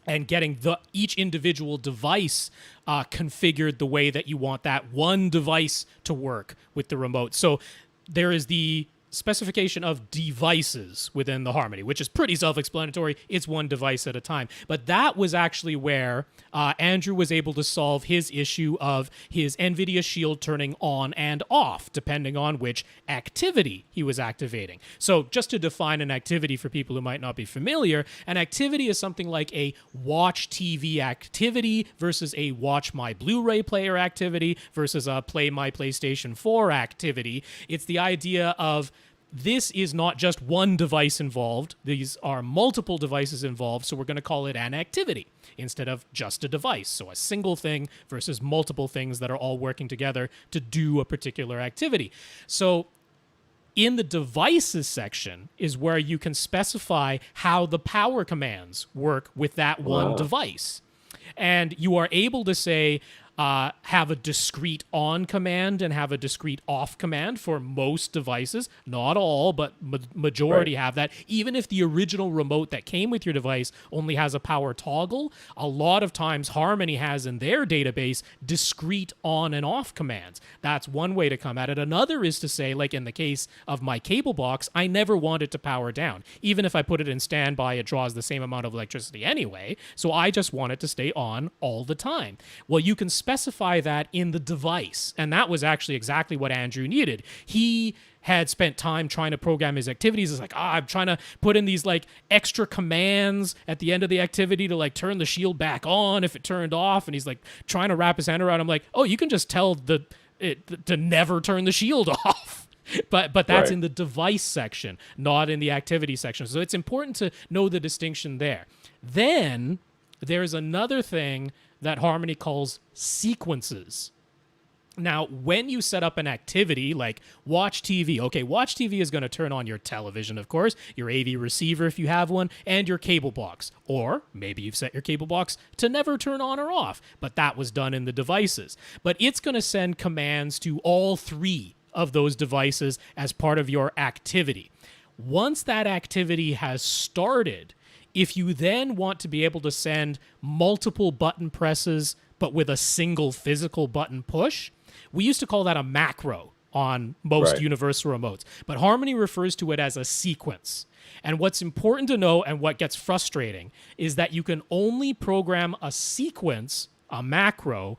and getting each individual device configured the way that you want that one device to work with the remote. So there is the specification of devices within the Harmony, which is pretty self-explanatory. It's one device at a time. But that was actually where Andrew was able to solve his issue of his NVIDIA Shield turning on and off, depending on which activity he was activating. So just to define an activity for people who might not be familiar, an activity is something like a watch TV activity versus a watch my Blu-ray player activity versus a play my PlayStation 4 activity. It's the idea of this is not just one device involved. These are multiple devices involved, so we're going to call it an activity instead of just a device. So a single thing versus multiple things that are all working together to do a particular activity. So in the devices section is where you can specify how the power commands work with that one device. And you are able to say, have a discrete on command and have a discrete off command for most devices. Not all, but majority have that. Even if the original remote that came with your device only has a power toggle, a lot of times Harmony has in their database discrete on and off commands. That's one way to come at it. Another is to say, like in the case of my cable box, I never want it to power down. Even if I put it in standby, it draws the same amount of electricity anyway, so I just want it to stay on all the time. Well, you can specify that in the device, and that was actually exactly what Andrew needed. He had spent time trying to program his activities. It's like, I'm trying to put in these like extra commands at the end of the activity to like turn the shield back on if it turned off, and he's like trying to wrap his hand around. I'm like, oh, you can just tell it to never turn the shield off. But that's in the device section, not in the activity section. So it's important to know the distinction there. Then there's another thing that Harmony calls sequences. Now, when you set up an activity like watch TV, okay, watch TV is going to turn on your television, of course, your AV receiver if you have one, and your cable box. Or maybe you've set your cable box to never turn on or off, but that was done in the devices. But it's going to send commands to all three of those devices as part of your activity. Once that activity has started, if you then want to be able to send multiple button presses but with a single physical button push, we used to call that a macro on most universal remotes, but Harmony refers to it as a sequence. And what's important to know and what gets frustrating is that you can only program a sequence, a macro,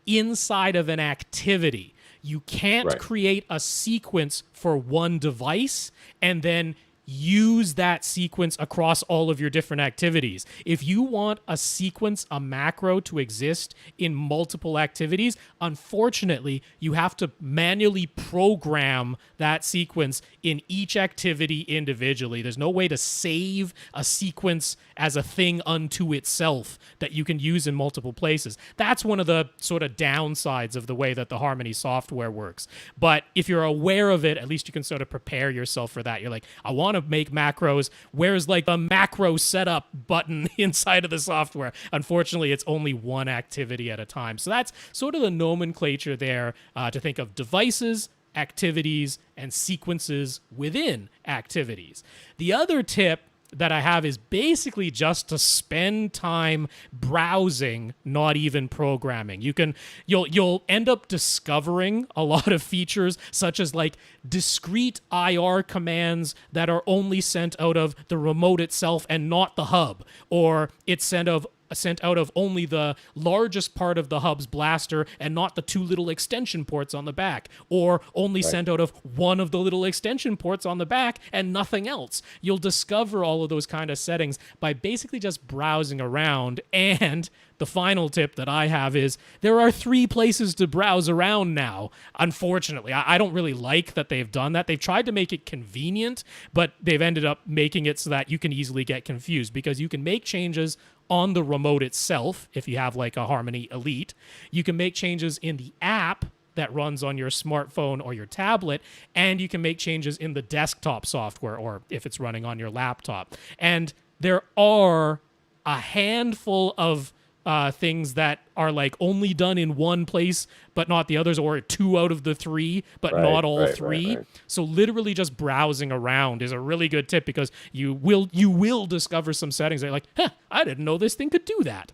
inside of an activity. You can't create a sequence for one device and then use that sequence across all of your different activities. If you want a sequence, a macro to exist in multiple activities, unfortunately, you have to manually program that sequence in each activity individually. There's no way to save a sequence as a thing unto itself that you can use in multiple places. That's one of the sort of downsides of the way that the Harmony software works. But if you're aware of it, at least you can sort of prepare yourself for that. You're like, I want to make macros. Where's like the macro setup button inside of the software? Unfortunately, it's only one activity at a time. So that's sort of the nomenclature there to think of devices, activities, and sequences within activities. The other tip that I have is basically just to spend time browsing, not even programming. You'll end up discovering a lot of features such as like discrete IR commands that are only sent out of the remote itself and not the hub, or it's sent out of only the largest part of the hub's blaster and not the two little extension ports on the back, or only sent out of one of the little extension ports on the back and nothing else. You'll discover all of those kind of settings by basically just browsing around. And the final tip that I have is there are 3 places to browse around now. Unfortunately, I don't really like that they've done that. They've tried to make it convenient, but they've ended up making it so that you can easily get confused because you can make changes on the remote itself. If you have like a Harmony Elite, you can make changes in the app that runs on your smartphone or your tablet, and you can make changes in the desktop software or if it's running on your laptop. And there are a handful of things that are like only done in one place but not the others, or 2 out of the 3 but not all 3. So literally just browsing around is a really good tip because you will discover some settings that you're like, I didn't know this thing could do that.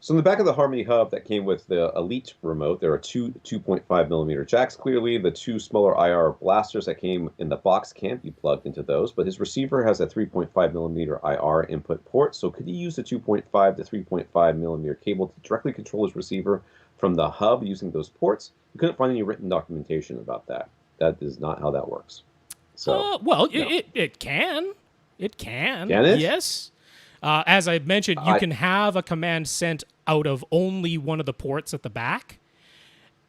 So in the back of the Harmony Hub that came with the Elite remote, there are 2 2.5 millimeter jacks. Clearly, the 2 smaller IR blasters that came in the box can't be plugged into those, but his receiver has a 3.5 millimeter IR input port. So could he use the 2.5 to 3.5 millimeter cable to directly control his receiver from the hub using those ports? We couldn't find any written documentation about that. That is not how that works. So, it can. It can. Can it? Yes. As I mentioned, you can have a command sent out of only one of the ports at the back.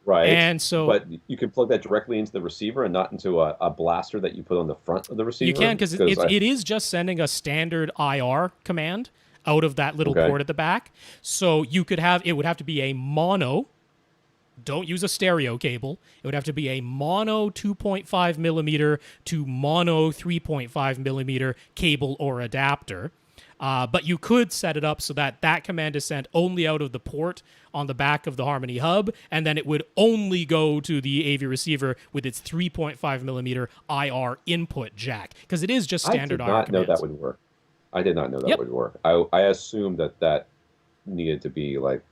Right. And so, but you can plug that directly into the receiver and not into a blaster that you put on the front of the receiver? You can, because it is just sending a standard IR command out of that little port at the back. So you could have, it would have to be a mono. Don't use a stereo cable. It would have to be a mono 2.5 millimeter to mono 3.5 millimeter cable or adapter. But you could set it up so that that command is sent only out of the port on the back of the Harmony hub, and then it would only go to the AV receiver with its 3.5 millimeter IR input jack, because it is just standard IR commands. I did not know that would work. I did not know that would work. I assumed that needed to be like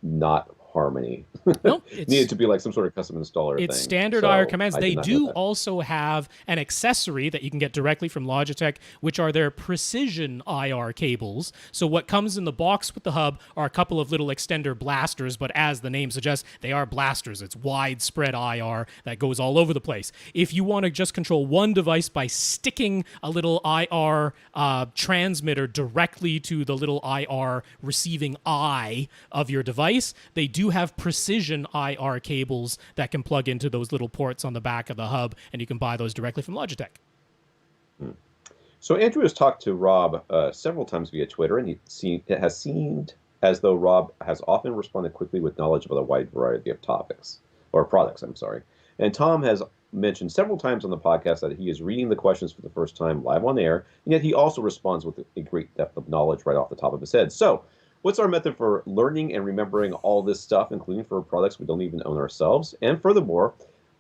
not Harmony. Nope, needed to be like some sort of custom installer thing. It's standard IR commands. They do also have an accessory that you can get directly from Logitech, which are their precision IR cables. So what comes in the box with the hub are a couple of little extender blasters, but as the name suggests, they are blasters. It's widespread IR that goes all over the place. If you want to just control one device by sticking a little IR transmitter directly to the little IR receiving eye of your device, they do have precision IR cables that can plug into those little ports on the back of the hub, and you can buy those directly from Logitech. So Andrew has talked to Rob several times via Twitter, and it has seemed as though Rob has often responded quickly with knowledge about a wide variety of topics, or products, I'm sorry. And Tom has mentioned several times on the podcast that he is reading the questions for the first time live on air, and yet he also responds with a great depth of knowledge right off the top of his head. So what's our method for learning and remembering all this stuff, including for products we don't even own ourselves? And furthermore,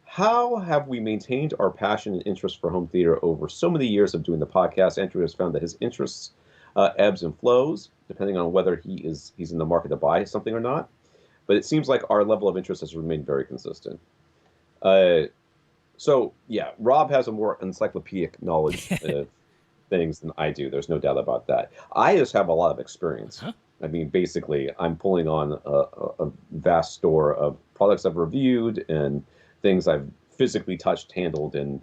how have we maintained our passion and interest for home theater over so many years of doing the podcast? Andrew has found that his interests ebbs and flows, depending on whether he's in the market to buy something or not. But it seems like our level of interest has remained very consistent. So, yeah, Rob has a more encyclopedic knowledge of things than I do. There's no doubt about that. I just have a lot of experience. Huh? I mean, basically, I'm pulling on a vast store of products I've reviewed and things I've physically touched, handled, and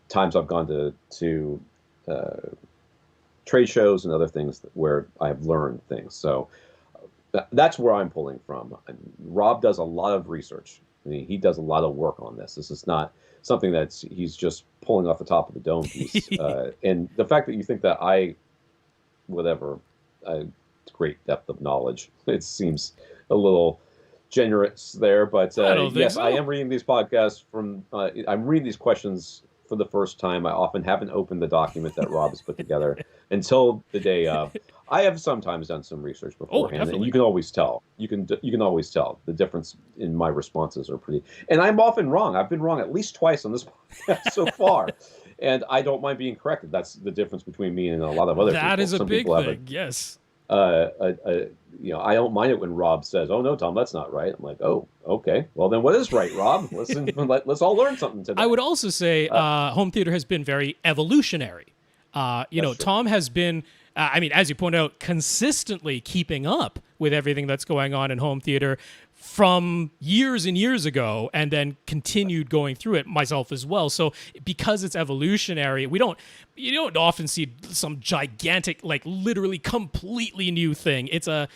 times I've gone to trade shows and other things where I've learned things. So that's where I'm pulling from. Rob does a lot of research. I mean, he does a lot of work on this. This is not something he's just pulling off the top of the dome piece. And the fact that you think that great depth of knowledge. It seems a little generous there, but yes, I am reading these podcasts I'm reading these questions for the first time. I often haven't opened the document that Rob has put together until the day of. I have sometimes done some research beforehand, and you can always tell. You can always tell the difference in my responses are pretty. And I'm often wrong. I've been wrong at least twice on this podcast so far. And I don't mind being corrected. That's the difference between me and a lot of other people. That is a big thing, yes. I don't mind it when Rob says, "Oh no, Tom, that's not right." I'm like, "Oh, okay. Well, then what is right, Rob? Listen, let's all learn something today." I would also say home theater has been very evolutionary. Tom has been, as you point out, consistently keeping up with everything that's going on in home theater from years and years ago, and then continued going through it myself as well. So because it's evolutionary, you don't often see some gigantic, like literally completely new thing. It's a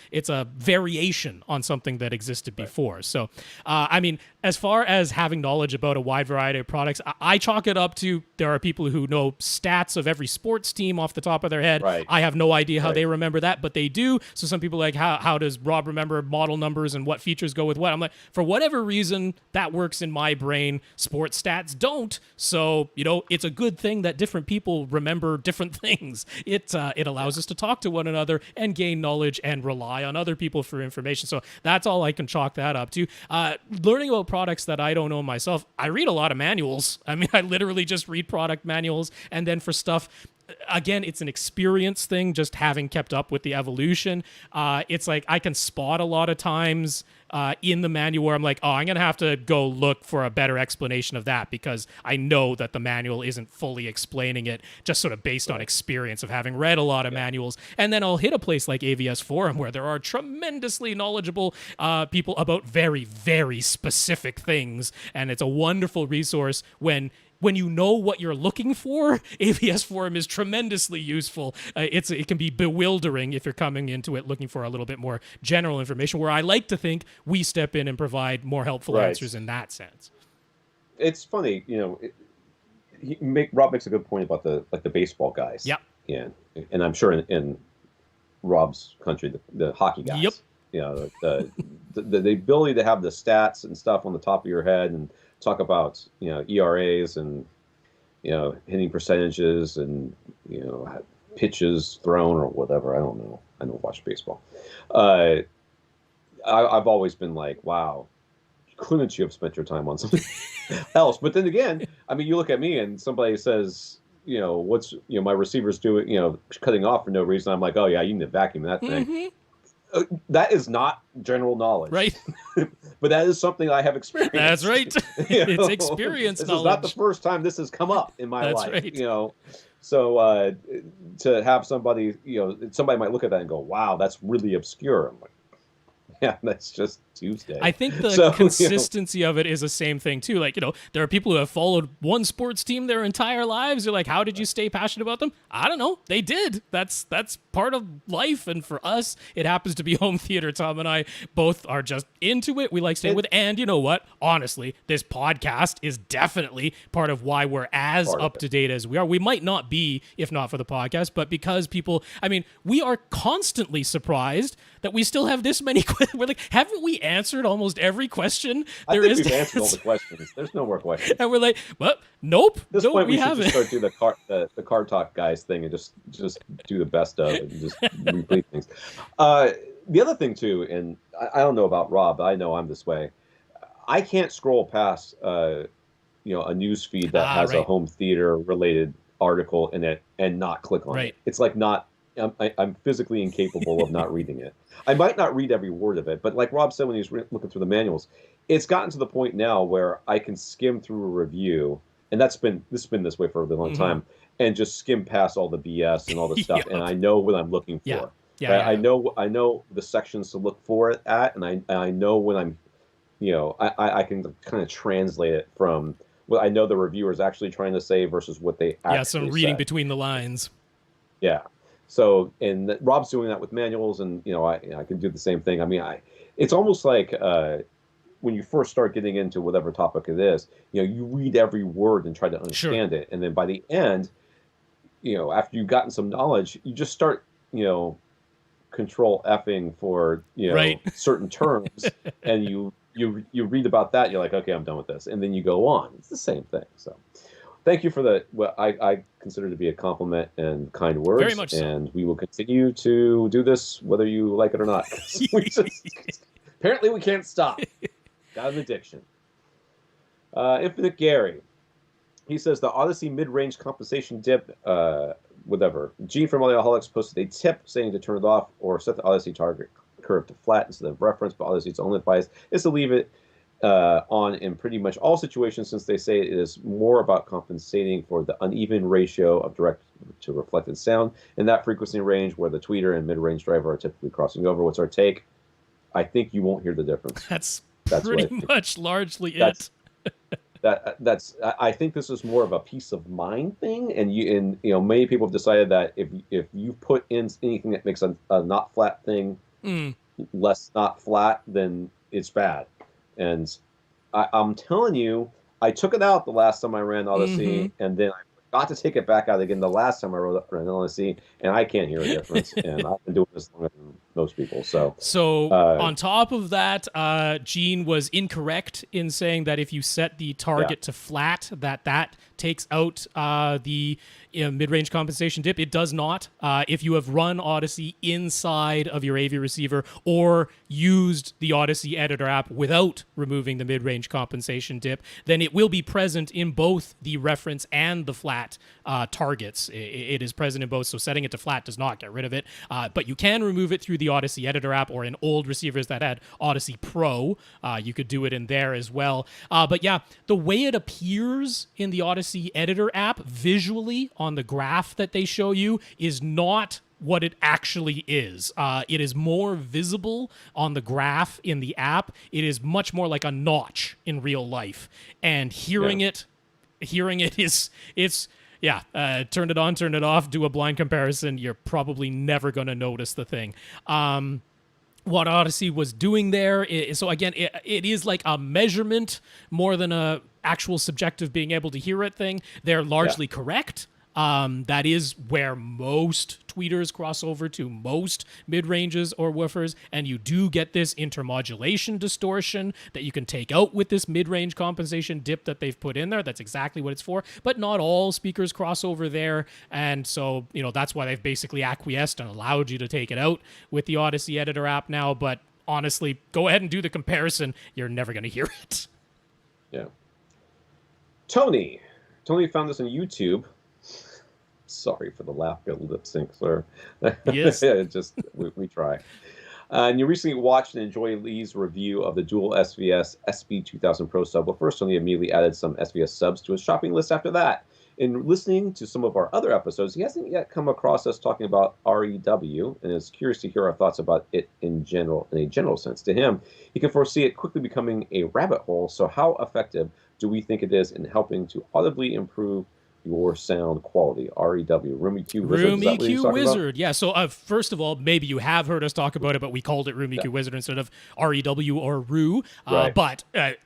variation on something that existed before. So, as far as having knowledge about a wide variety of products, I chalk it up to there are people who know stats of every sports team off the top of their head. Right. I have no idea how they remember that, but they do. So some people are like, how does Rob remember model numbers and what features go with what? I'm like, for whatever reason, that works in my brain. Sports stats don't. So, it's a good thing that different people remember different things. It allows us to talk to one another and gain knowledge and rely on other people for information. So that's all I can chalk that up to. Learning about products that I don't know myself, I read a lot of manuals. I literally just read product manuals, and then for stuff, again, it's an experience thing, just having kept up with the evolution. It's like I can spot a lot of times in the manual where I'm like, I'm going to have to go look for a better explanation of that, because I know that the manual isn't fully explaining it, just sort of based on experience of having read a lot of manuals. And then I'll hit a place like AVS Forum where there are tremendously knowledgeable people about very, very specific things. And it's a wonderful resource when you know what you're looking for. AVS Forum is tremendously useful. It can be bewildering if you're coming into it looking for a little bit more general information, where I like to think we step in and provide more helpful answers in that sense. It's funny, Rob makes a good point about the baseball guys. Yeah. And I'm sure in Rob's country, the hockey guys. Yep. The ability to have the stats and stuff on the top of your head and talk about ERAs and hitting percentages and pitches thrown or whatever. I don't know. I don't watch baseball. I've always been like, wow, couldn't you have spent your time on something else? But then again, I mean, you look at me and somebody says, what's, my receivers doing, cutting off for no reason. I'm like, oh yeah, you need to vacuum that thing. That is not general knowledge. Right. But that is something I have experienced. That's right. It's experience This knowledge. is not the first time this has come up in my life. Right. So to have somebody, somebody might look at that and go, wow, that's really obscure. I'm like, yeah, that's just Tuesday. I think the consistency of it is the same thing too. Like, there are people who have followed one sports team their entire lives. They're like, how did you stay passionate about them? I don't know. They did. That's part of life. And for us, it happens to be home theater. Tom and I both are just into it. We like staying with. And you know what? Honestly, this podcast is definitely part of why we're as up to date as we are. We might not be if not for the podcast, but because people, we are constantly surprised that we still have this many questions. We're like, haven't we answered almost every question there is? We've answered all the questions. There's no more questions. And we're like, well, nope. At this point, we should just start doing the card talk guys thing and just do the best of it and just repeat things. The other thing too, and I don't know about Rob, but I know I'm this way. I can't scroll past a news feed that has a home theater related article in it and not click on it. It's like not. I'm physically incapable of not reading it. I might not read every word of it, but like Rob said when he was looking through the manuals, it's gotten to the point now where I can skim through a review, and this has been this way for a really long time, and just skim past all the BS and all the stuff, and I know what I'm looking for. I know the sections to look for it at, and I know when I'm, I can kind of translate it from what I know the reviewer is actually trying to say versus what they actually some reading said. Between the lines. Yeah. So, and Rob's doing that with manuals, and I can do the same thing. It's almost like when you first start getting into whatever topic it is, you read every word and try to understand it, and then by the end, after you've gotten some knowledge, you just start, control effing for certain terms, and you read about that, you're like, okay, I'm done with this, and then you go on. It's the same thing. So. Thank you for what I consider to be a compliment and kind words. Very much so. And we will continue to do this whether you like it or not. Apparently we can't stop. Got an addiction. Infinite Gary. He says the Odyssey mid-range compensation dip, whatever. Gene from Audiaholics posted a tip saying to turn it off or set the Odyssey target curve to flat instead of reference, but Odyssey's only advice is to leave it on in pretty much all situations, since they say it is more about compensating for the uneven ratio of direct to reflected sound in that frequency range where the tweeter and mid-range driver are typically crossing over. What's our take? I think you won't hear the difference. That's pretty much largely it. I think this is more of a peace of mind thing, and many people have decided that if you put in anything that makes a not flat thing less not flat, then it's bad. And I'm telling you, I took it out the last time I ran Odyssey, and then I forgot to take it back out again the last time I ran Odyssey, and I can't hear a difference. And I've been doing this longer than most people. So on top of that, Gene was incorrect in saying that if you set the target to flat, that takes out the mid-range compensation dip. It does not. If you have run Odyssey inside of your AV receiver or used the Odyssey editor app without removing the mid-range compensation dip, then it will be present in both the reference and the flat targets. It is present in both, so setting it to flat does not get rid of it. But you can remove it through the Odyssey editor app, or in old receivers that had Odyssey Pro, you could do it in there as well. But yeah, the way it appears in the Odyssey editor app visually on the graph that they show you is not what it actually is. It is more visible on the graph in the app. It is much more like a notch in real life. And hearing it is, turn it on, turn it off, do a blind comparison. You're probably never going to notice the thing. What Odyssey was doing there so again, it is like a measurement more than a actual subjective being able to hear it thing. They're largely correct. That is where most tweeters cross over to most mid-ranges or woofers, and you do get this intermodulation distortion that you can take out with this mid-range compensation dip that they've put in there. That's exactly what it's for, but not all speakers cross over there, and so, that's why they've basically acquiesced and allowed you to take it out with the Odyssey Editor app now, but honestly, go ahead and do the comparison. You're never going to hear it. Yeah. Tony found this on YouTube. Sorry for the laugh, lip sync, sir. Yes. we try. And you recently watched and enjoyed Lee's review of the dual SVS SB 2000 Pro sub. Well, first, Tony immediately added some SVS subs to his shopping list after that. In listening to some of our other episodes, he hasn't yet come across us talking about REW and is curious to hear our thoughts about it in a general sense. To him, he can foresee it quickly becoming a rabbit hole. So how effective do we think it is in helping to audibly improve your sound quality? REW, Room EQ Wizard. Room EQ Wizard. Yeah. So first of all, maybe you have heard us talk about it, but we called it Room EQ Wizard instead of REW or RU. Right. But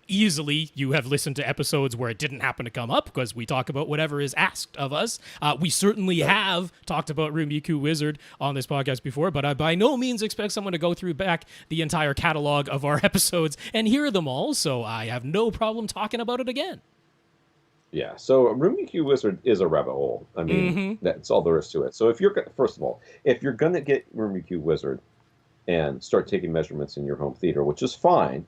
easily you have listened to episodes where it didn't happen to come up because we talk about whatever is asked of us. We certainly have talked about Room EQ Wizard on this podcast before, but I by no means expect someone to go through back the entire catalog of our episodes and hear them all. So I have no problem talking about it again. Yeah, so Room EQ Wizard is a rabbit hole. I mean, that's all there is to it. So if you're going to get Room EQ Wizard and start taking measurements in your home theater, which is fine,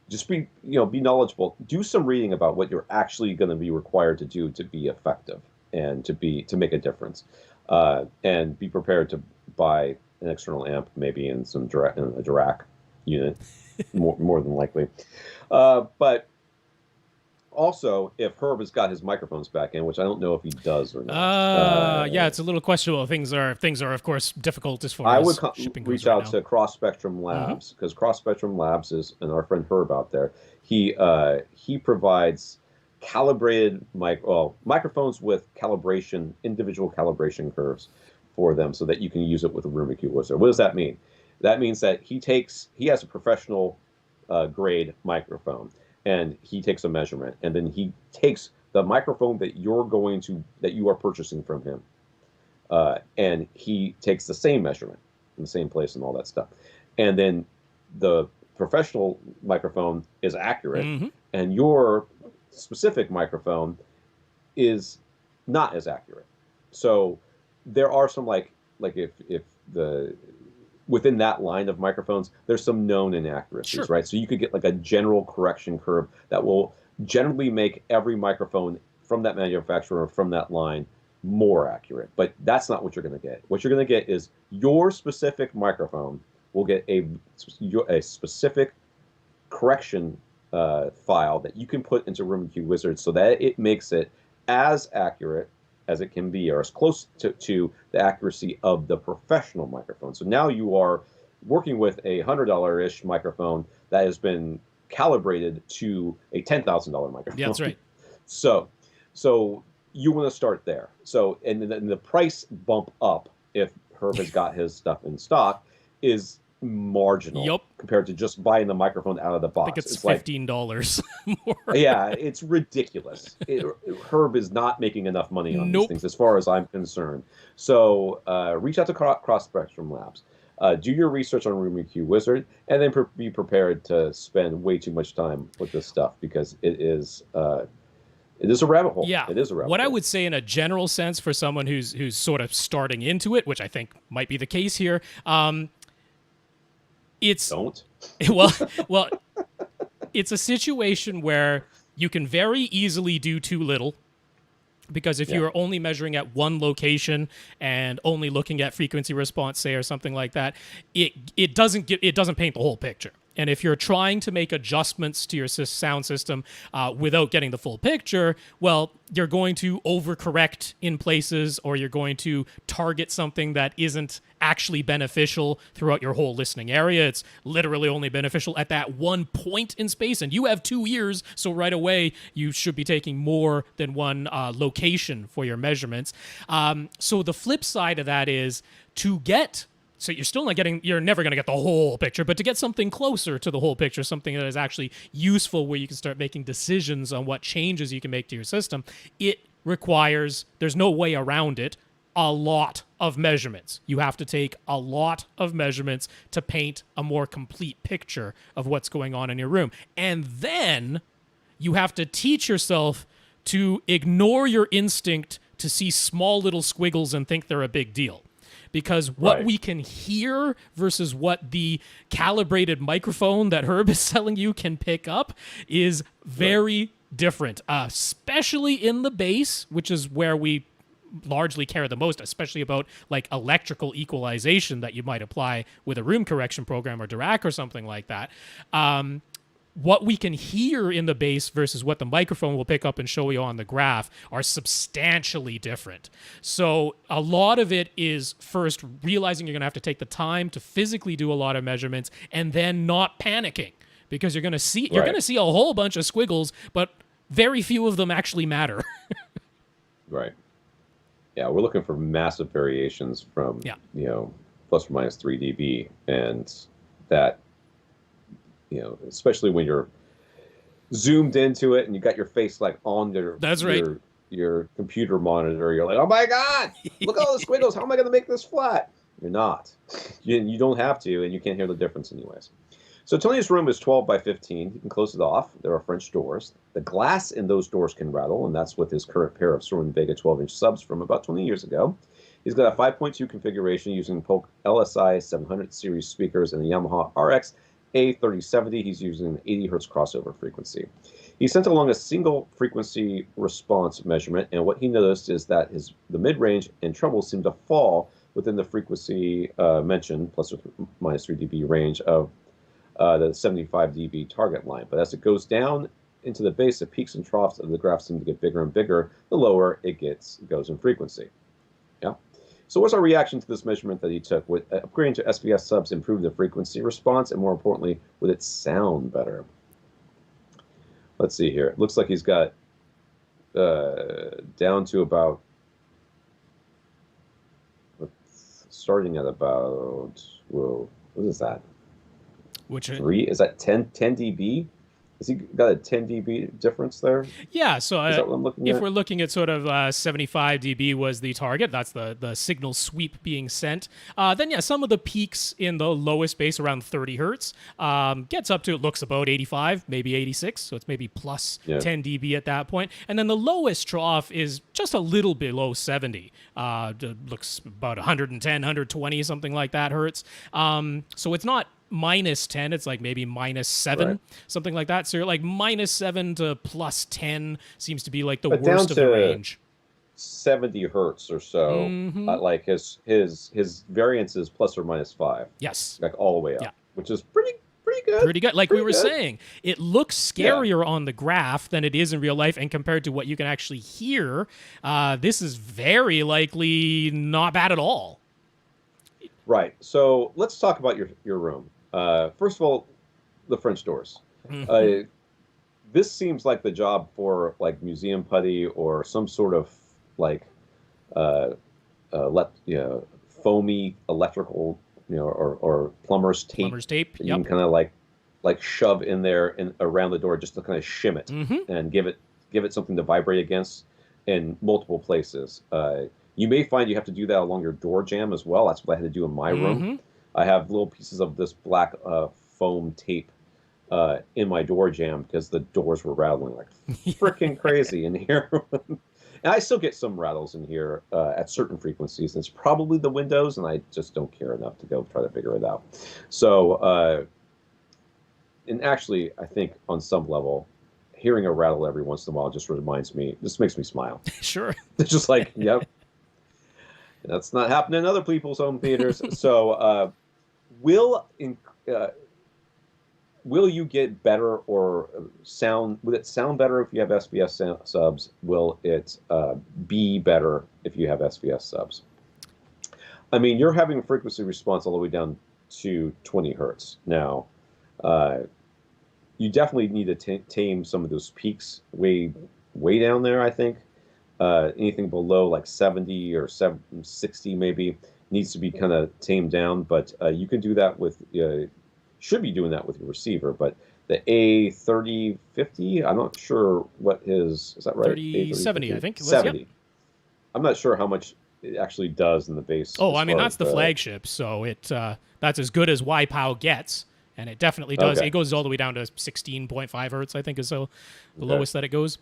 just be knowledgeable. Do some reading about what you're actually going to be required to do to be effective and to make a difference, and be prepared to buy an external amp, maybe in a Dirac unit, more than likely, but. Also, if Herb has got his microphones back in, which I don't know if he does or not. Yeah, it's a little questionable. Things are, of course, difficult as far as shipping goes. Reach out to Cross Spectrum Labs, because Cross Spectrum Labs and our friend Herb out there, he provides calibrated microphones with individual calibration curves for them, so that you can use it with a Room EQ Wizard. What does that mean? That means that he has a professional grade microphone. And he takes a measurement, and then he takes the microphone that you are purchasing from him, and he takes the same measurement in the same place and all that stuff. And then the professional microphone is accurate, and your specific microphone is not as accurate. So there are some if within that line of microphones, there's some known inaccuracies, right? So you could get like a general correction curve that will generally make every microphone from that manufacturer or from that line more accurate. But that's not what you're going to get. What you're going to get is your specific microphone will get a specific correction file that you can put into Room EQ Wizard so that it makes it as accurate as it can be, or as close to the accuracy of the professional microphone. So now you are working with a $100-ish microphone that has been calibrated to a $10,000 microphone. Yeah, that's right. So you want to start there. So and the price bump up, if Herb has got his stuff in stock, is marginal compared to just buying the microphone out of the box. I think it's $15 more. Yeah, it's ridiculous. Herb is not making enough money on these things as far as I'm concerned. So reach out to Cross Spectrum Labs. Do your research on Room EQ Wizard, and then be prepared to spend way too much time with this stuff, because it is a rabbit hole. Yeah, it is a rabbit hole. What I would say in a general sense for someone who's sort of starting into it, which I think might be the case here, it's a situation where you can very easily do too little, because if you are only measuring at one location and only looking at frequency response, say, or something like that, it doesn't paint the whole picture. And if you're trying to make adjustments to your sound system without getting the full picture, well, you're going to overcorrect in places, or you're going to target something that isn't actually beneficial throughout your whole listening area. It's literally only beneficial at that one point in space, and you have 2 ears, so right away you should be taking more than one location for your measurements. So the flip side of that is so you're never going to get the whole picture, but to get something closer to the whole picture, something that is actually useful, where you can start making decisions on what changes you can make to your system, it requires, there's no way around it, a lot of measurements. You have to take a lot of measurements to paint a more complete picture of what's going on in your room. And then you have to teach yourself to ignore your instinct to see small little squiggles and think they're a big deal. Because what we can hear versus what the calibrated microphone that Herb is selling you can pick up is very different, especially in the bass, which is where we largely care the most, especially about like electrical equalization that you might apply with a room correction program or Dirac or something like that. What we can hear in the bass versus what the microphone will pick up and show you on the graph are substantially different. So a lot of it is first realizing you're going to have to take the time to physically do a lot of measurements and then not panicking, because you're going to see a whole bunch of squiggles, but very few of them actually matter. Right. Yeah, we're looking for massive variations from, plus or minus 3 dB. And that, especially when you're zoomed into it and you got your face like on your computer monitor, you're like, oh my God, look at all the squiggles. How am I going to make this flat? You're not. You don't have to, and you can't hear the difference anyways. So Tony's room is 12 by 15. He can close it off. There are French doors. The glass in those doors can rattle, and that's with his current pair of Sherwin Vega 12-inch subs from about 20 years ago. He's got a 5.2 configuration using Polk LSI 700 series speakers and the Yamaha RX A3070. He's using an 80 hertz crossover frequency. He sent along a single frequency response measurement, and what he noticed is that the mid-range and treble seem to fall within the frequency mentioned, plus or minus 3 dB range of the 75 dB target line. But as it goes down into the bass, the peaks and troughs of the graph seem to get bigger and bigger the lower it goes in frequency. Yeah. So what's our reaction to this measurement that he took? Would upgrading to SBS subs improve the frequency response, and more importantly, would it sound better? Let's see here. It looks like he's got down to about, starting at about, what is that? Which 3? Is that 10 dB? Has he got a 10 dB difference there? Yeah, so is that what I'm looking at? We're looking at sort of 75 dB was the target, that's the signal sweep being sent. Then, some of the peaks in the lowest bass around 30 hertz gets up to, it looks about 85, maybe 86, so it's maybe plus 10 dB at that point. And then the lowest trough is just a little below 70. Looks about 110, 120, something like that hertz. So it's not minus 10, it's like maybe minus 7, something like that. So you're like minus 7 to plus 10 seems to be like the worst of the range. 70 hertz or so, like his variance is plus or minus 5. Yes. Like all the way up, which is pretty good. Pretty good. Like we were saying, it looks scarier on the graph than it is in real life, and compared to what you can actually hear, this is very likely not bad at all. Right. So let's talk about your room. First of all, the French doors. This seems like the job for like museum putty or some sort of like foamy electrical, or plumber's tape. Plumber's tape. You can kind of like shove in there and around the door just to kind of shim it and give it something to vibrate against in multiple places. You may find you have to do that along your door jamb as well. That's what I had to do in my room. I have little pieces of this black foam tape in my door jamb because the doors were rattling like freaking crazy in here. And I still get some rattles in here at certain frequencies. It's probably the windows, and I just don't care enough to go try to figure it out. So, and actually, I think on some level, hearing a rattle every once in a while just makes me smile. Sure. It's just like, yep. That's not happening in other people's home theaters. So, will you get better or sound? Will it sound better if you have SBS subs? Will it be better if you have SBS subs? I mean, you're having a frequency response all the way down to 20 hertz. Now, you definitely need to tame some of those peaks way down there, I think. Anything below like 70 or 60 maybe needs to be kind of tamed down, but you can do that with, should be doing that with your receiver, but the A3050. I'm not sure what is that right? 3070, I think. 70. Yep. I'm not sure how much it actually does in the bass. Oh, I mean, that's the flagship, so that's as good as YPOW gets, and it definitely does. Okay. It goes all the way down to 16.5 hertz, I think, is the lowest that it goes.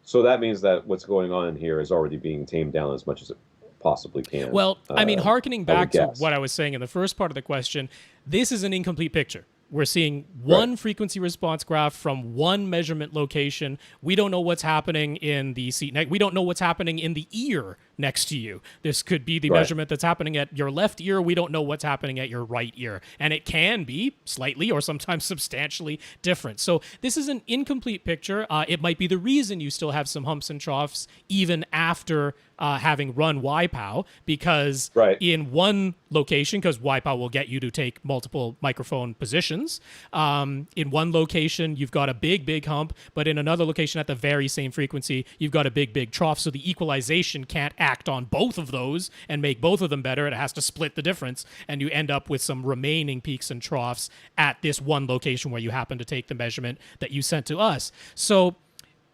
So that means that what's going on in here is already being tamed down as much as it possibly can. Well, I mean, hearkening back to what I was saying in the first part of the question, this is an incomplete picture. We're seeing one frequency response graph from one measurement location. We don't know what's happening in the seat neck. We don't know what's happening in the ear next to you. This could be the measurement that's happening at your left ear. We don't know what's happening at your right ear. And it can be slightly or sometimes substantially different. So this is an incomplete picture. It might be the reason you still have some humps and troughs even after having run YPOW, because in one location, because YPOW will get you to take multiple microphone positions, in one location you've got a big hump, but in another location at the very same frequency you've got a big trough, so the equalization can't act on both of those and make both of them better. It has to split the difference, and you end up with some remaining peaks and troughs at this one location where you happen to take the measurement that you sent to us. So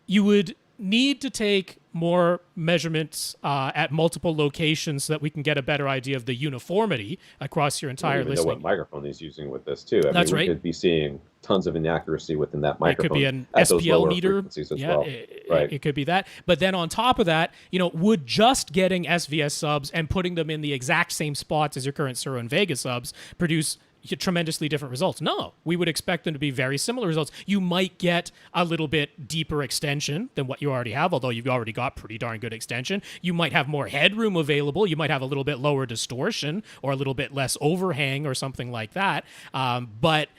you would need to take more measurements at multiple locations so that we can get a better idea of the uniformity across your entire listening. Know what microphone he's using with this too. That's right. We could be seeing tons of inaccuracy within that microphone. It could be an SPL meter. Well. It could be that. But then on top of that, would just getting SVS subs and putting them in the exact same spots as your current Suro and Vega subs produce tremendously different results? No, we would expect them to be very similar results. You might get a little bit deeper extension than what you already have, although you've already got pretty darn good extension. You might have more headroom available. You might have a little bit lower distortion or a little bit less overhang or something like that. But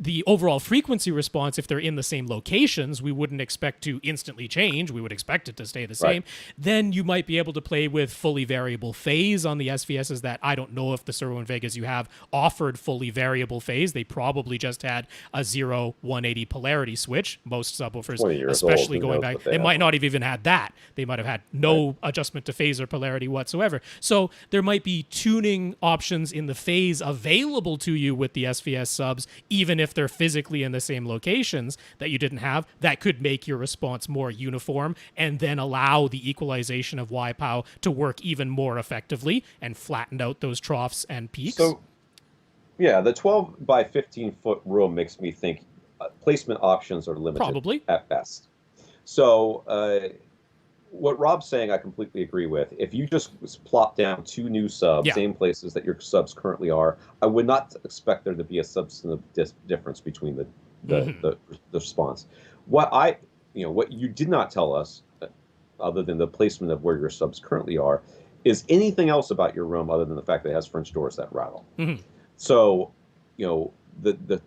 the overall frequency response, if they're in the same locations, we wouldn't expect to instantly change. We would expect it to stay the same. Then you might be able to play with fully variable phase on the SVSs that I don't know if the Suro and Vegas you have offered fully variable phase. They probably just had a 0-180 polarity switch. Most subwoofers, especially going back, they might not have even had that. They might have had no adjustment to phase or polarity whatsoever. So there might be tuning options in the phase available to you with the SVS subs, even if they're physically in the same locations that you didn't have, that could make your response more uniform and then allow the equalization of YPOW to work even more effectively and flatten out those troughs and peaks. So, yeah, the 12 by 15 foot room makes me think placement options are limited at best. So, what Rob's saying, I completely agree with. If you just plop down two new subs, same places that your subs currently are, I would not expect there to be a substantive difference between the response. What you did not tell us, other than the placement of where your subs currently are, is anything else about your room other than the fact that it has French doors that rattle. So, the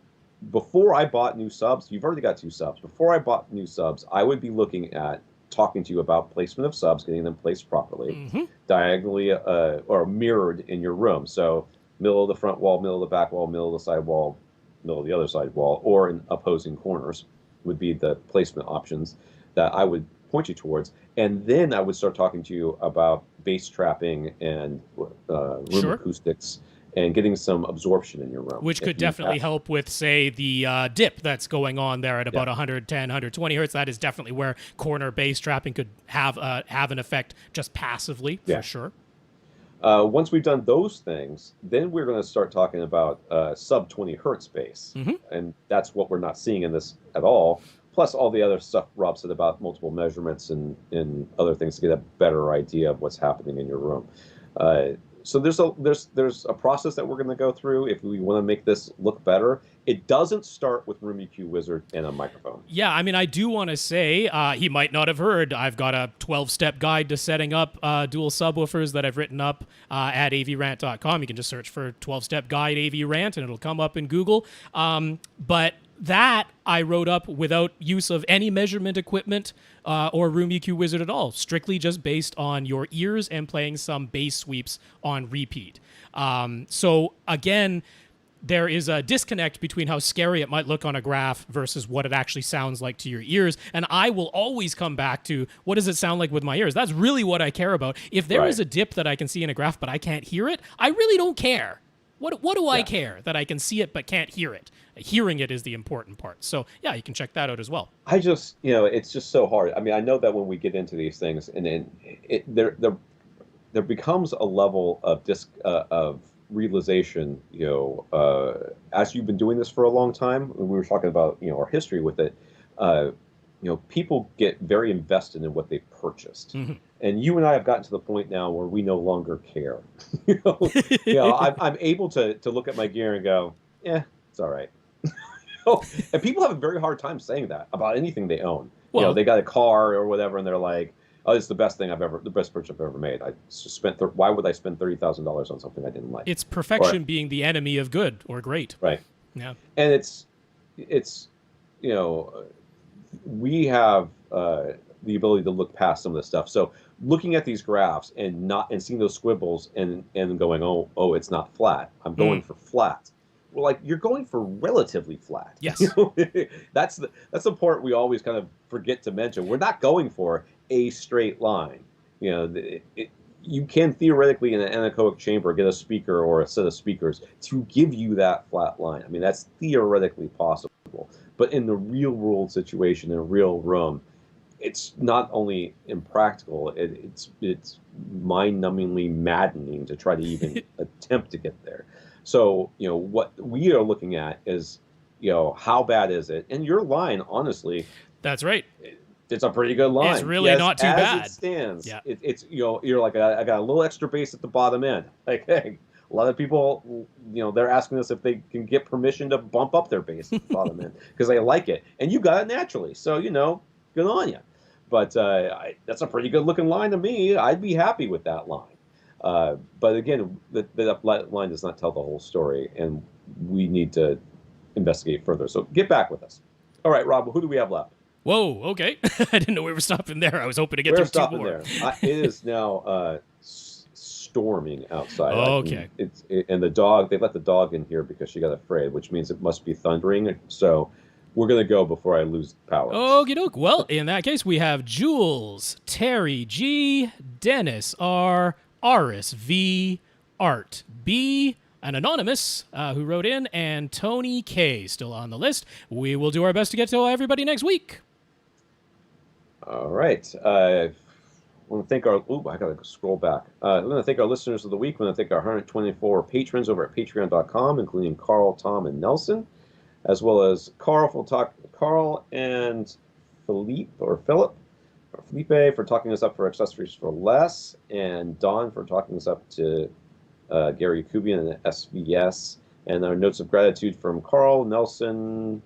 before I bought new subs, you've already got two subs. Before I bought new subs, I would be looking at talking to you about placement of subs, getting them placed properly, diagonally or mirrored in your room. So middle of the front wall, middle of the back wall, middle of the side wall, middle of the other side wall, or in opposing corners would be the placement options that I would point you towards. And then I would start talking to you about bass trapping and room acoustics and getting some absorption in your room. Which could definitely help with, say, the dip that's going on there at about 110, 120 hertz. That is definitely where corner bass trapping could have an effect just passively, for sure. Once we've done those things, then we're going to start talking about sub 20 hertz bass. And that's what we're not seeing in this at all. Plus all the other stuff Rob said about multiple measurements and other things to get a better idea of what's happening in your room. So there's a process that we're going to go through if we want to make this look better. It doesn't start with Room EQ Wizard and a microphone. Yeah, I mean, I do want to say, he might not have heard, I've got a 12-step guide to setting up dual subwoofers that I've written up at AVRant.com. You can just search for 12-step guide AVRant and it'll come up in Google. But that I wrote up without use of any measurement equipment or Room EQ Wizard at all, strictly just based on your ears and playing some bass sweeps on repeat. So again, there is a disconnect between how scary it might look on a graph versus what it actually sounds like to your ears. And I will always come back to, what does it sound like with my ears? That's really what I care about. If there is a dip that I can see in a graph but I can't hear it, I really don't care. What do I care that I can see it but can't hear it? Hearing it is the important part. So yeah, you can check that out as well. I just, it's just so hard. I mean, I know that when we get into these things, and then there becomes a level of realization, as you've been doing this for a long time. We were talking about, our history with it. People get very invested in what they've purchased. Mm-hmm. And you and I have gotten to the point now where we no longer care. I'm able to look at my gear and go, yeah, it's all right. And people have a very hard time saying that about anything they own. Well, they got a car or whatever, and they're like, oh, it's the best purchase I've ever made. I just why would I spend $30,000 on something I didn't like? It's perfection being the enemy of good or great. Right. Yeah. And it's we have the ability to look past some of this stuff. So looking at these graphs and seeing those squibbles and going, oh, it's not flat. I'm going for flat. Well, like, you're going for relatively flat. Yes. That's the part we always kind of forget to mention. We're not going for a straight line. You can theoretically in an anechoic chamber get a speaker or a set of speakers to give you that flat line. I mean, that's theoretically possible. But in the real world situation, in a real room, it's not only impractical, it's mind-numbingly maddening to try to even attempt to get there. So, what we are looking at is, how bad is it? And your line, honestly, that's right. It's a pretty good line. It's really not too bad. As it stands, yeah. It's you're like, I got a little extra bass at the bottom end. Like, hey, a lot of people, they're asking us if they can get permission to bump up their bass at the bottom end because they like it, and you got it naturally. So, good on you. But that's a pretty good looking line to me. I'd be happy with that line. But again, that line does not tell the whole story, and we need to investigate further. So get back with us. All right, Rob, who do we have left? Whoa, okay. I didn't know we were stopping there. I was hoping to get through two more. There. It is now storming outside. Oh, okay. And the dog, they let the dog in here because she got afraid, which means it must be thundering. So we're going to go before I lose power. Okie doke. Well, in that case, we have Jules, Terry G, Dennis R, Aris V, Art B, an anonymous who wrote in, and Tony K still on the list. We will do our best to get to everybody next week. All right. I want to thank I got to scroll back. I want to thank our listeners of the week. I want to thank our 124 patrons over at patreon.com, including Carl, Tom, and Nelson, as well as Carl and Felipe for talking us up for Accessories for Less, and Don for talking us up to Gary Kubian and SVS, and our notes of gratitude from Carl, Nelson,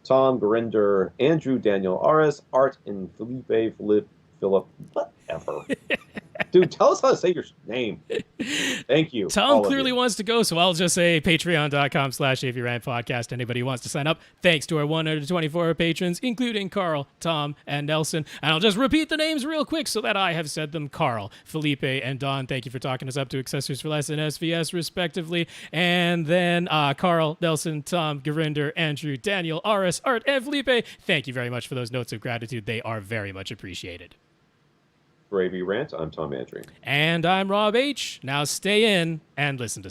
Tom, Gurinder, Andrew, Daniel, Aris, Art, and Philip, whatever. Dude, tell us how to say your name. Thank you. Tom clearly wants to go, so I'll just say patreon.com/AVRant Podcast. Anybody who wants to sign up, thanks to our 124 patrons, including Carl, Tom, and Nelson. And I'll just repeat the names real quick so that I have said them. Carl, Felipe, and Don, thank you for talking us up to Accessories for Less and SVS, respectively. And then Carl, Nelson, Tom, Gurinder, Andrew, Daniel, Aris, Art, and Felipe, thank you very much for those notes of gratitude. They are very much appreciated. For AV Rant, I'm Tom Andry. And I'm Rob H. Now stay in and listen to